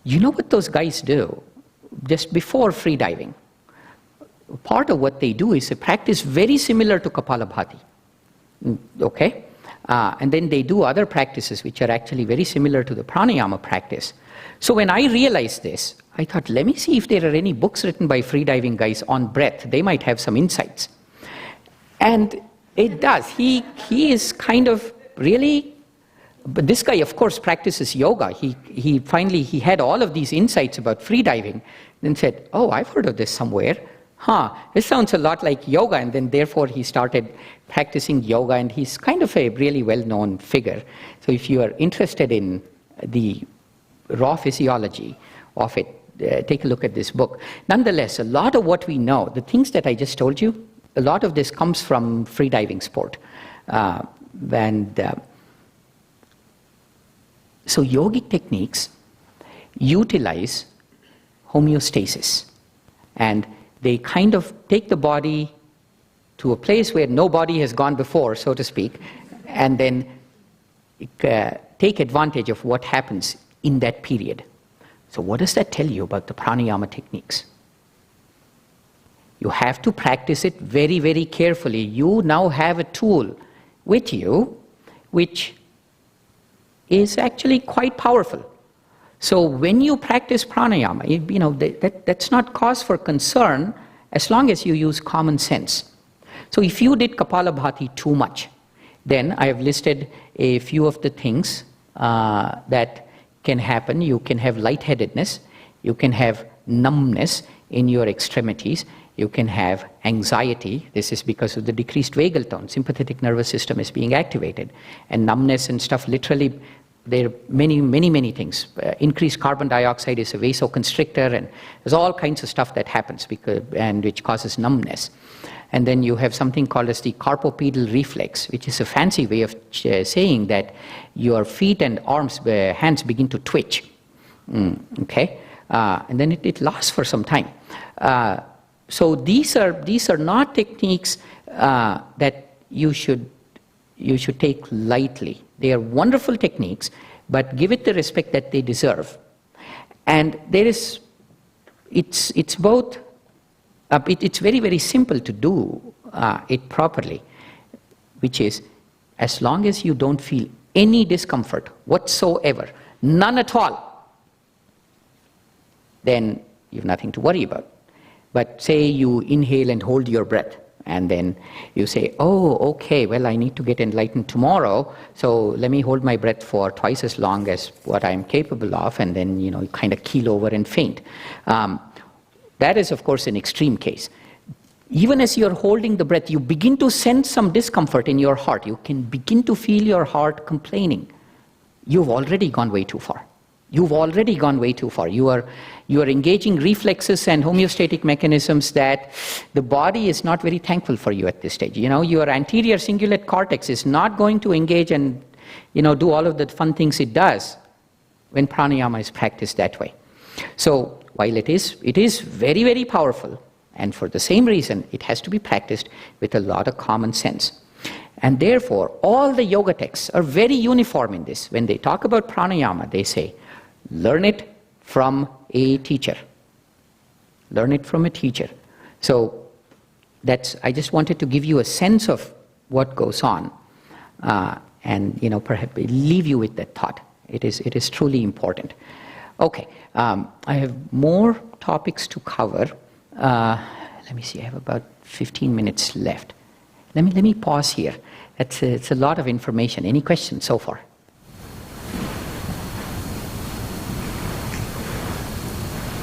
You know what those guys do just before free diving? Part of what they do is a practice very similar to Kapalabhati. Okay? And then they do other practices which are actually very similar to the pranayama practice. So when I realized this, I thought, let me see if there are any books written by freediving guys on breath. They might have some insights. And it does. He is kind of really, but this guy, of course, practices yoga. He finally had all of these insights about freediving, then said, oh, I've heard of this somewhere. This sounds a lot like yoga, and then therefore he started practicing yoga, and he's kind of a really well-known figure. So if you are interested in the raw physiology of it, take a look at this book. Nonetheless, a lot of what we know, the things that I just told you, a lot of this comes from freediving sport. So yogic techniques utilize homeostasis, and they kind of take the body to a place where no body has gone before, so to speak, and then take advantage of what happens in that period. So what does that tell you about the pranayama techniques? You have to practice it very, very carefully. You now have a tool with you which is actually quite powerful. So when you practice pranayama, that's not cause for concern as long as you use common sense. So if you did Kapalabhati too much, then I have listed a few of the things that can happen. You can have lightheadedness, you can have numbness in your extremities, you can have anxiety. This is because of the decreased vagal tone. Sympathetic nervous system is being activated. And numbness and stuff, literally, there are many, many, many things. Increased carbon dioxide is a vasoconstrictor, and there's all kinds of stuff that happens and which causes numbness. And then you have something called as the carpopedal reflex, which is a fancy way of saying that your feet and arms, hands begin to twitch. Okay? And then it lasts for some time. So these are not techniques that you should take lightly. They are wonderful techniques, but give it the respect that they deserve. And it's both. It's very, very simple to do it properly, which is as long as you don't feel any discomfort whatsoever, none at all, then you have nothing to worry about. But say you inhale and hold your breath, and then you say, oh, okay, well, I need to get enlightened tomorrow, so let me hold my breath for twice as long as what I'm capable of, and then, you kind of keel over and faint. That is, of course, an extreme case. Even as you're holding the breath, you begin to sense some discomfort in your heart. You can begin to feel your heart complaining. You've already gone way too far. You've already gone way too far. You are engaging reflexes and homeostatic mechanisms that the body is not very thankful for you at this stage. Your anterior cingulate cortex is not going to engage and, do all of the fun things it does when pranayama is practiced that way. So while it is very, very powerful, and for the same reason, it has to be practiced with a lot of common sense. And therefore, all the yoga texts are very uniform in this. When they talk about pranayama, they say, learn it from a teacher. Learn it from a teacher. So I just wanted to give you a sense of what goes on, and perhaps leave you with that thought. It is truly important. Okay, I have more topics to cover. Let me see, I have about 15 minutes left. Let me pause here. It's a lot of information. Any questions so far?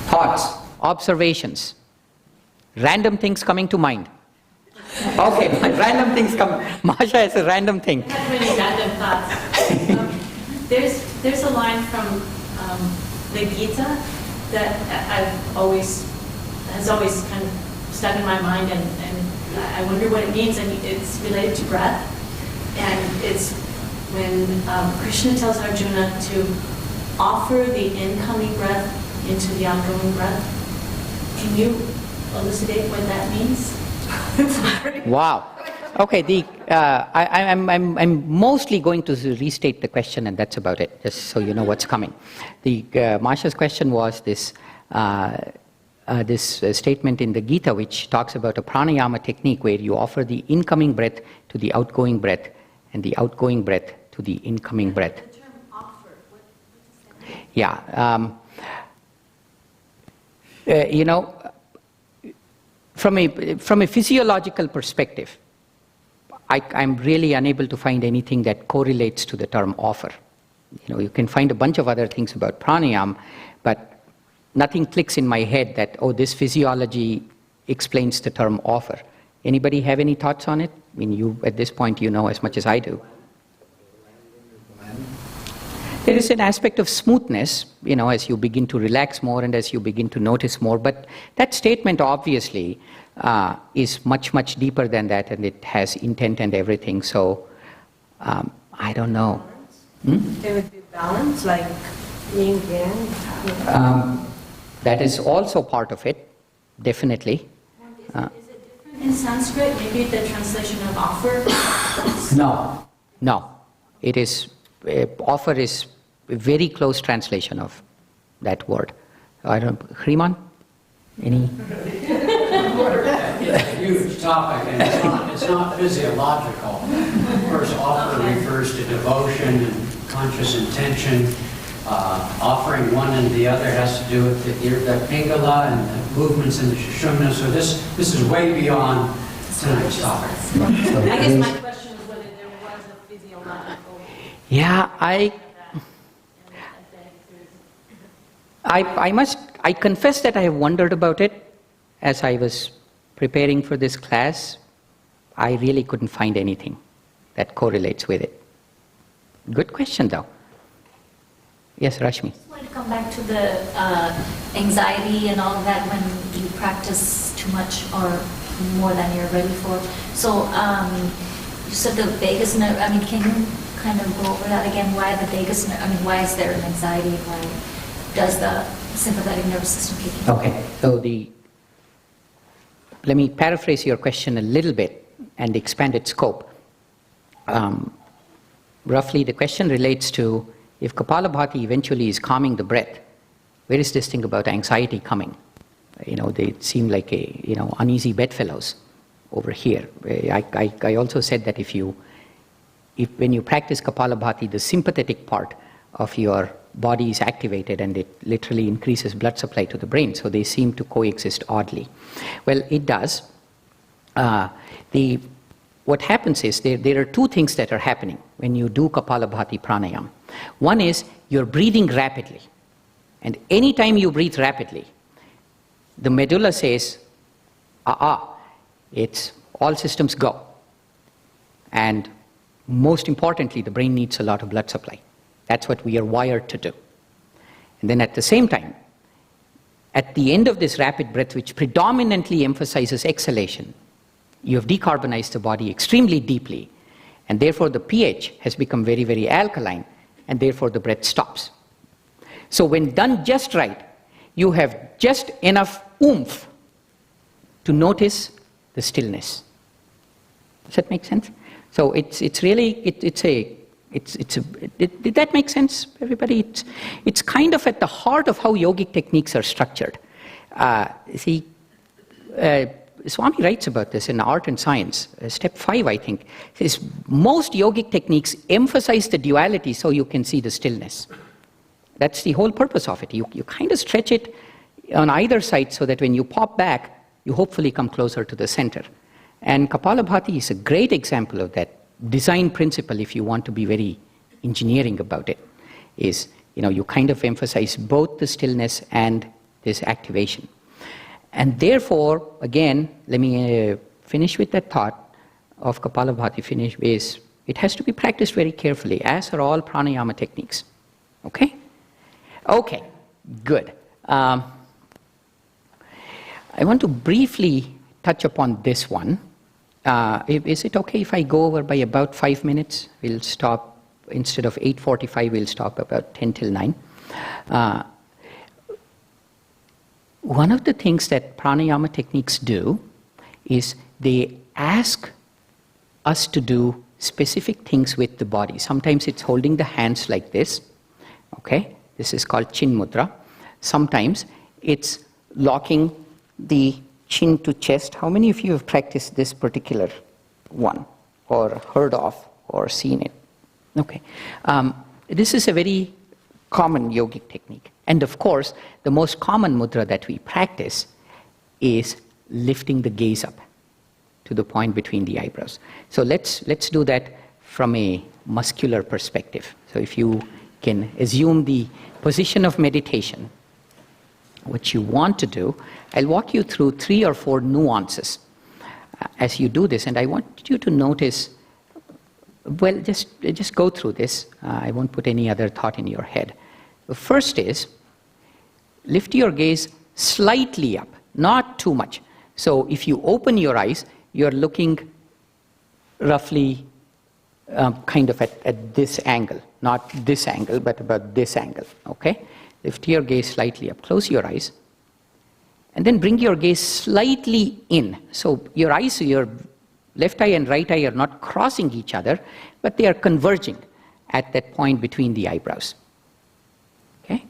Thoughts, observations, random things coming to mind. Okay, random things come. Masha has a random thing. I have really random thoughts. There's a line from the Gita that has always kind of stuck in my mind, and I wonder what it means, and it's related to breath. And it's when Krishna tells Arjuna to offer the incoming breath into the outgoing breath. Can you elucidate what that means? Wow. Okay, I'm mostly going to restate the question, and that's about it, just so you know what's coming. Masha's question was this statement in the Gita, which talks about a pranayama technique where you offer the incoming breath to the outgoing breath, and the outgoing breath to the incoming breath. The term offer, what does that mean? Yeah. You know, from a physiological perspective, I'm really unable to find anything that correlates to the term offer. You know, you can find a bunch of other things about pranayama, but nothing clicks in my head that, oh, this physiology explains the term offer. Anybody have any thoughts on it? I mean, you, at this point, you know as much as I do. There is an aspect of smoothness, you know, as you begin to relax more and as you begin to notice more. But that statement obviously is much, much deeper than that, and it has intent and everything. So I don't know. There would be balance, like yin yang. That is also part of it, definitely. Is it different in Sanskrit? Maybe the translation of offer? No. It is, offer is a very close translation of that word. I don't, Hriman? Any? It's a huge topic, and it's not physiological. Of course, offer refers to devotion and conscious intention. Offering one and the other has to do with the Pingala and the movements in the Sushumna. So this is way beyond tonight's topic. I guess my question was whether there was a physiological... Yeah, I confess that I have wondered about it as I was preparing for this class. I really couldn't find anything that correlates with it. Good question, though. Yes, Rashmi. I just wanted to come back to the anxiety and all of that when you practice too much or more than you're ready for. So you said the vagus nerve, I mean, can you kind of go over that again? Why the vagus nerve, I mean, why is there an anxiety? Why does the sympathetic nervous system kick in? Okay, so let me paraphrase your question a little bit and expand its scope. Roughly, the question relates to, if Kapalabhati eventually is calming the breath, where is this thing about anxiety coming? You know, they seem like uneasy bedfellows over here. I also said that when you practice Kapalabhati, the sympathetic part of your body is activated and it literally increases blood supply to the brain. So they seem to coexist oddly. Well, it does. What happens is there are two things that are happening when you do Kapalabhati pranayama. One is you're breathing rapidly. And anytime you breathe rapidly, the medulla says, it's all systems go. And most importantly, the brain needs a lot of blood supply. That's what we are wired to do. And then at the same time, at the end of this rapid breath, which predominantly emphasizes exhalation, you have decarbonized the body extremely deeply, and therefore the pH has become very, very alkaline, and therefore the breath stops. So when done just right, you have just enough oomph to notice the stillness. Does that make sense? So did that make sense, everybody? It's kind of at the heart of how yogic techniques are structured. Swami writes about this in Art and Science, step 5, I think. Says most yogic techniques emphasize the duality so you can see the stillness. That's the whole purpose of it. You kind of stretch it on either side so that when you pop back, you hopefully come closer to the center. And Kapalabhati is a great example of that design principle, if you want to be very engineering about it, is, you kind of emphasize both the stillness and this activation. And therefore, again, let me finish with that thought of Kapalabhati is it has to be practiced very carefully, as are all pranayama techniques. Okay? Okay, good. I want to briefly touch upon this one. Is it okay if I go over by about 5 minutes? We'll stop, instead of 8:45, we'll stop about 10 till 9. One of the things that pranayama techniques do is they ask us to do specific things with the body. Sometimes it's holding the hands like this, okay? This is called chin mudra. Sometimes it's locking the chin to chest. How many of you have practiced this particular one, or heard of, or seen it? Okay. This is a very common yogic technique. And of course, the most common mudra that we practice is lifting the gaze up to the point between the eyebrows. So let's do that from a muscular perspective. So if you can assume the position of meditation, what you want to do, I'll walk you through 3 or 4 nuances as you do this, and I want you to notice, well, just go through this. I won't put any other thought in your head. The first is, lift your gaze slightly up, not too much. So if you open your eyes, you're looking roughly kind of at this angle, not this angle, but about this angle, okay? Lift your gaze slightly up, close your eyes, and then bring your gaze slightly in. So your eyes, your left eye and right eye are not crossing each other, but they are converging at that point between the eyebrows, okay?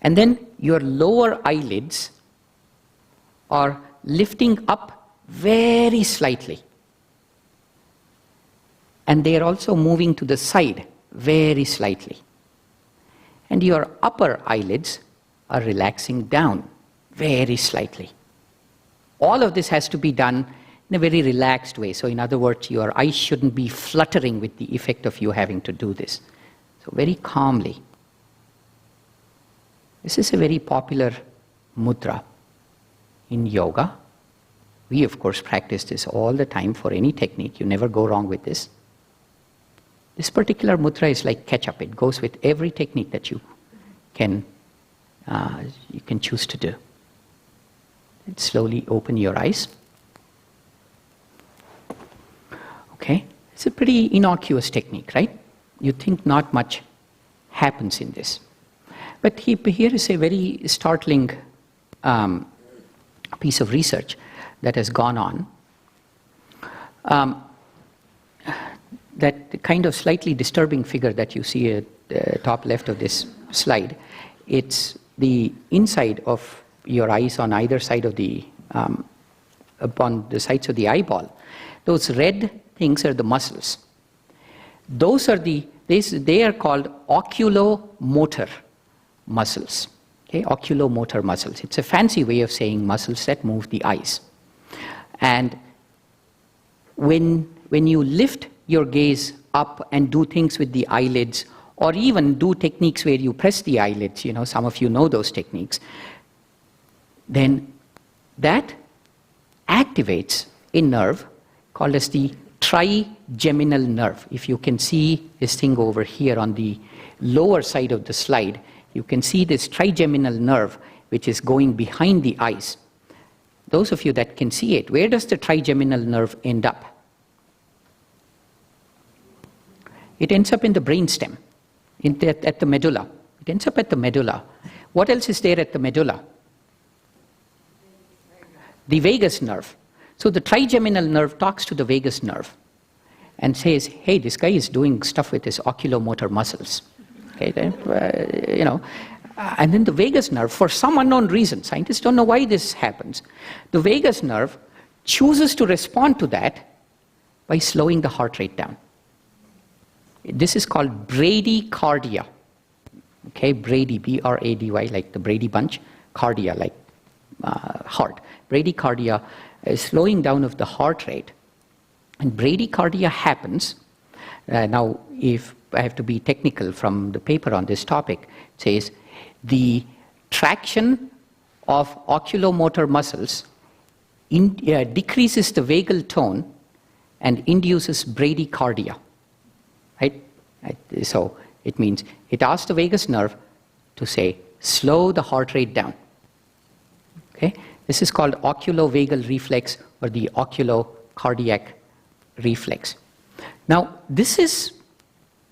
And then your lower eyelids are lifting up very slightly. And they are also moving to the side very slightly. And your upper eyelids are relaxing down very slightly. All of this has to be done in a very relaxed way. So in other words, your eyes shouldn't be fluttering with the effect of you having to do this. So very calmly. This is a very popular mudra in yoga. We, of course, practice this all the time for any technique. You never go wrong with this. This particular mudra is like ketchup. It goes with every technique that you can choose to do. And slowly open your eyes. Okay, it's a pretty innocuous technique, right? You think not much happens in this. But here is a very startling piece of research that has gone on. That kind of slightly disturbing figure that you see at the top left of this slide, it's the inside of your eyes on either side of the, upon the sides of the eyeball. Those red things are the muscles. Those are they are called oculomotor muscles. Okay, oculomotor muscles. It's a fancy way of saying muscles that move the eyes. And when you lift your gaze up and do things with the eyelids, or even do techniques where you press the eyelids, some of you know those techniques, then that activates a nerve called as the trigeminal nerve. If you can see this thing over here on the lower side of the slide, you can see this trigeminal nerve which is going behind the eyes. Those of you that can see it, where does the trigeminal nerve end up? It ends up in the brainstem, at the medulla. It ends up at the medulla. What else is there at the medulla? The vagus nerve. So the trigeminal nerve talks to the vagus nerve and says, hey, this guy is doing stuff with his oculomotor muscles. Okay, and then the vagus nerve, for some unknown reason, scientists don't know why this happens, the vagus nerve chooses to respond to that by slowing the heart rate down. This is called bradycardia. Okay, Brady, B-R-A-D-Y, like the Brady Bunch, cardia, like heart. Bradycardia is slowing down of the heart rate. And bradycardia happens, now if I have to be technical from the paper on this topic, it says the traction of oculomotor muscles decreases the vagal tone and induces bradycardia. Right? So it means it asks the vagus nerve to say, slow the heart rate down. Okay? This is called oculovagal reflex or the oculocardiac reflex. Now, this is,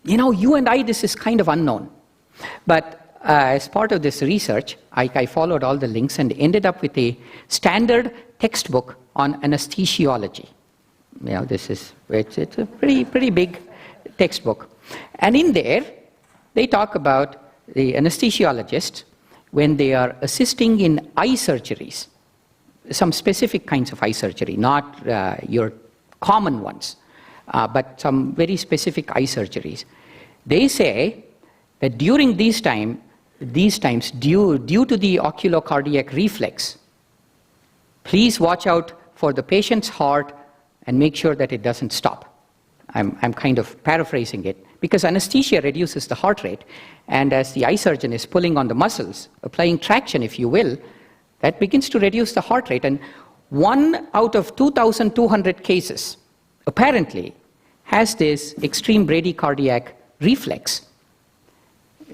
you and I, this is kind of unknown. But as part of this research, I followed all the links and ended up with a standard textbook on anesthesiology. It's a pretty big textbook. And in there, they talk about the anesthesiologists when they are assisting in eye surgeries, some specific kinds of eye surgery, not your common ones, but some very specific eye surgeries. They say that during these times, due to the oculocardiac reflex, please watch out for the patient's heart and make sure that it doesn't stop. I'm kind of paraphrasing it, because anesthesia reduces the heart rate, and as the eye surgeon is pulling on the muscles, applying traction, if you will, that begins to reduce the heart rate. And 1 out of 2,200 cases, apparently, has this extreme bradycardiac reflex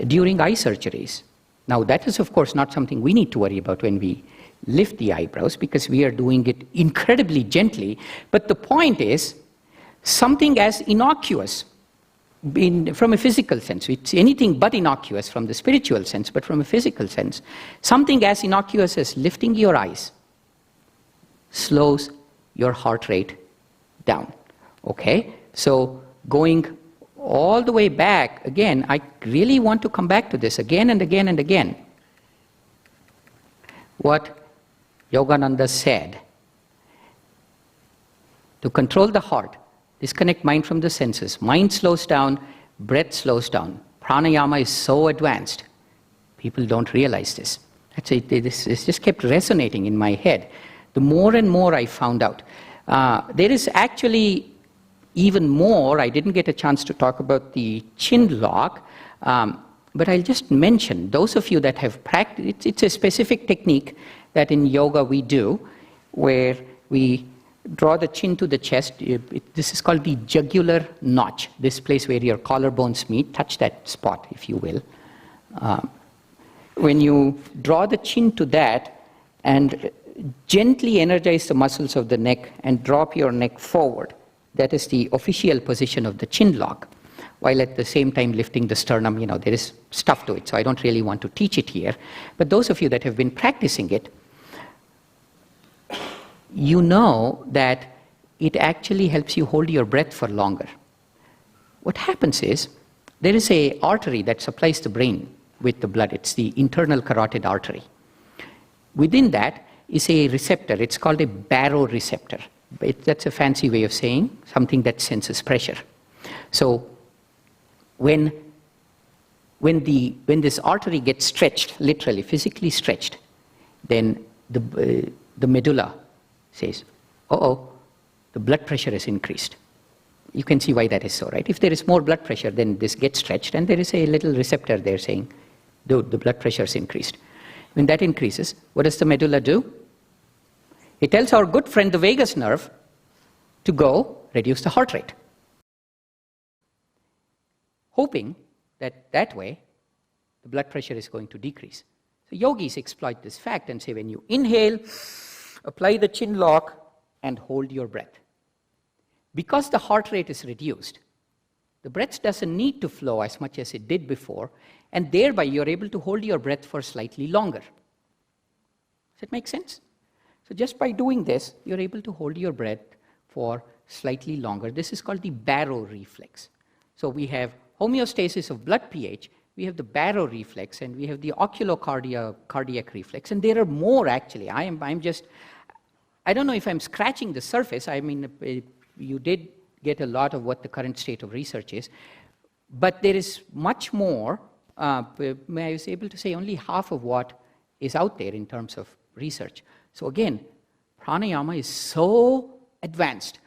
during eye surgeries. Now, that is, of course, not something we need to worry about when we lift the eyebrows, because we are doing it incredibly gently. But the point is, something as innocuous, from a physical sense, it's anything but innocuous from the spiritual sense, but from a physical sense, something as innocuous as lifting your eyes slows your heart rate down. Okay? So going all the way back, again, I really want to come back to this again and again and again. What Yogananda said, to control the heart, disconnect mind from the senses. Mind slows down, breath slows down. Pranayama is so advanced. People don't realize this. This just kept resonating in my head. The more and more I found out. There is actually even more. I didn't get a chance to talk about the chin lock, but I'll just mention, those of you that have practiced, it's a specific technique that in yoga we do, where we draw the chin to the chest. This is called the jugular notch, this place where your collarbones meet. Touch that spot, if you will. When you draw the chin to that and gently energize the muscles of the neck and drop your neck forward, that is the official position of the chin lock, while at the same time lifting the sternum. There is stuff to it, so I don't really want to teach it here. But those of you that have been practicing it, you know that it actually helps you hold your breath for longer. What happens is, there is an artery that supplies the brain with the blood. It's the internal carotid artery. Within that is a receptor. It's called a baroreceptor. That's a fancy way of saying something that senses pressure. So when this artery gets stretched, literally, physically stretched, then the medulla says, uh-oh, the blood pressure is increased. You can see why that is so, right? If there is more blood pressure, then this gets stretched, and there is a little receptor there saying, dude, the blood pressure is increased. When that increases, what does the medulla do? It tells our good friend, the vagus nerve, to go reduce the heart rate, hoping that that way the blood pressure is going to decrease. So yogis exploit this fact and say, when you inhale, apply the chin lock and hold your breath. Because the heart rate is reduced, the breath doesn't need to flow as much as it did before, and thereby you're able to hold your breath for slightly longer. Does that make sense? So just by doing this, you're able to hold your breath for slightly longer. This is called the baroreflex. So we have homeostasis of blood pH, we have the baroreflex, and we have the oculocardiac reflex, and there are more actually. I don't know if I'm scratching the surface. I mean, you did get a lot of what the current state of research is, but there is much more I was able to say only half of what is out there in terms of research. So again, pranayama is so advanced.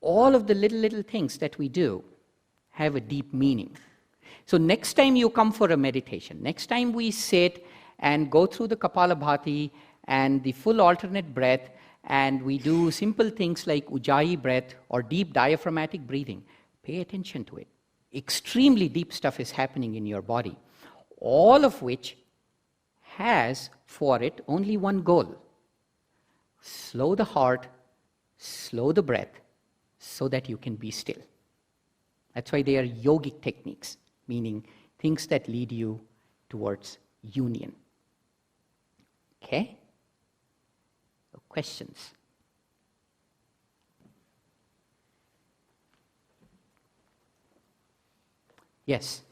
All of the little things that we do have a deep meaning. So next time you come for a meditation, next time we sit and go through the Kapalabhati and the full alternate breath, and we do simple things like Ujjayi breath or deep diaphragmatic breathing, pay attention to it. Extremely deep stuff is happening in your body, all of which has for it only one goal: slow the heart, slow the breath, so that you can be still. That's why they are yogic techniques, meaning things that lead you towards union. Okay? Questions? Yes?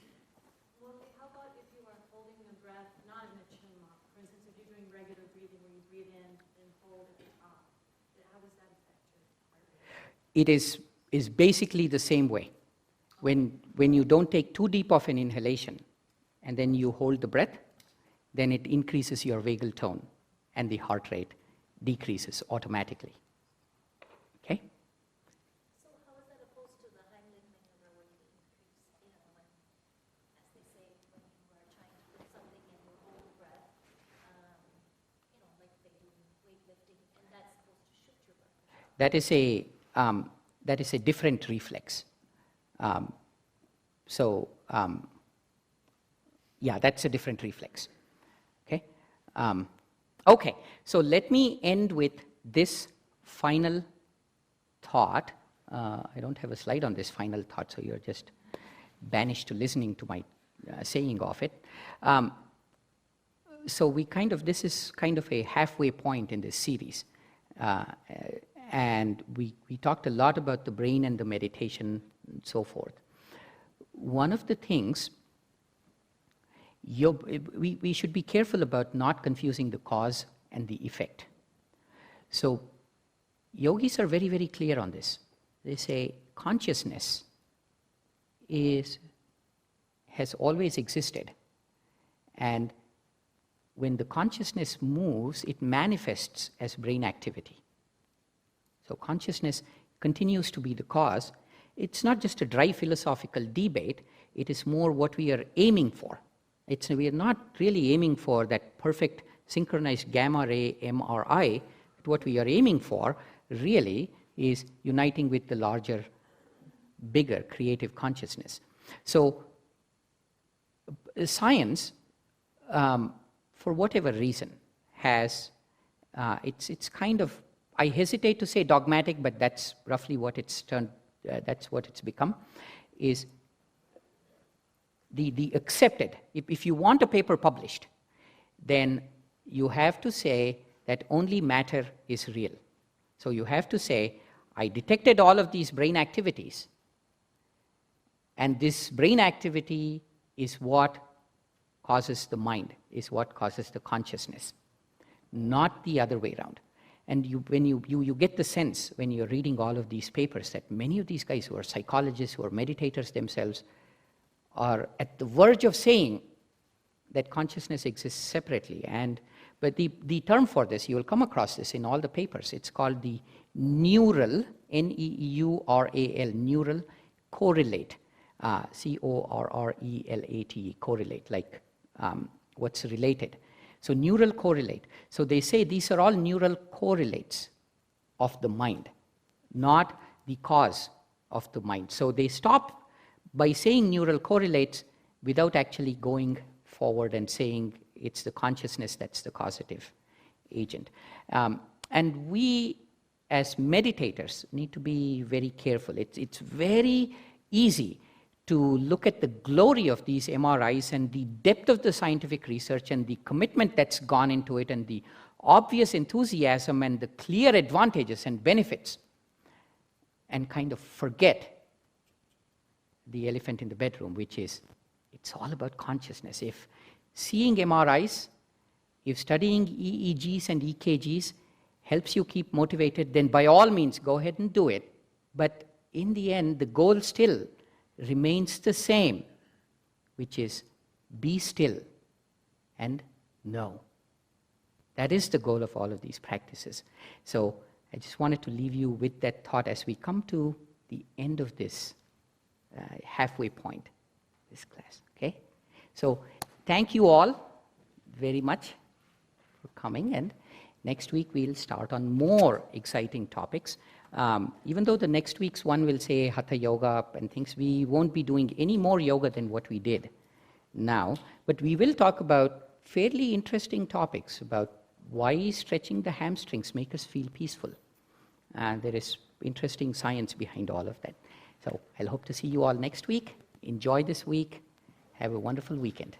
Well, how about if you are holding the breath, not in a chin lock? For instance, if you're doing regular breathing where you breathe in and hold at the top, how does that affect your heart rate? It is basically the same way. When you don't take too deep of an inhalation and then you hold the breath, then it increases your vagal tone and the heart rate decreases automatically. Okay? So how is that opposed to the Heimlich maneuver where you increase, when, as they say, when you are trying to put something in your whole breath, like they do in weightlifting, and that's supposed to shoot your breath? That is a different reflex. That's a different reflex. Okay? Okay, so let me end with this final thought. I don't have a slide on this final thought, so you're just banished to listening to my saying of it. This is kind of a halfway point in this series. And we talked a lot about the brain and the meditation and so forth. One of the things, we should be careful about not confusing the cause and the effect. So yogis are very, very clear on this. They say consciousness has always existed. And when the consciousness moves, it manifests as brain activity. So consciousness continues to be the cause. It's not just a dry philosophical debate, it is more what we are aiming for. We are not really aiming for that perfect synchronized gamma ray MRI, but what we are aiming for really is uniting with the larger, bigger creative consciousness. So science, for whatever reason, has, it's kind of, I hesitate to say dogmatic, but that's roughly what it's turned, that's what it's become, is the accepted. If you want a paper published, then you have to say that only matter is real. So you have to say, I detected all of these brain activities, and this brain activity is what causes the mind, is what causes the consciousness, not the other way around. And when you get the sense when you're reading all of these papers that many of these guys who are psychologists, who are meditators themselves, are at the verge of saying that consciousness exists separately. But the term for this, you will come across this in all the papers, it's called the neural, N-E-U-R-A-L, neural correlate, C-O-R-R-E-L-A-T-E, correlate, like what's related. So neural correlate. So they say these are all neural correlates of the mind, not the cause of the mind. So they stop by saying neural correlates without actually going forward and saying it's the consciousness that's the causative agent. And we, as meditators, need to be very careful. It's very easy to look at the glory of these MRIs and the depth of the scientific research and the commitment that's gone into it and the obvious enthusiasm and the clear advantages and benefits, and kind of forget the elephant in the bedroom, which is it's all about consciousness. If seeing MRIs, if studying EEGs and EKGs helps you keep motivated, then by all means go ahead and do it. But in the end, the goal still remains the same, which is be still, and know. That is the goal of all of these practices. So I just wanted to leave you with that thought as we come to the end of this halfway point, this class. Okay? So thank you all very much for coming, and next week we'll start on more exciting topics. Even though the next week's one will say Hatha Yoga and things, we won't be doing any more yoga than what we did now, but we will talk about fairly interesting topics about why stretching the hamstrings make us feel peaceful. And there is interesting science behind all of that. So I'll hope to see you all next week. Enjoy this week. Have a wonderful weekend.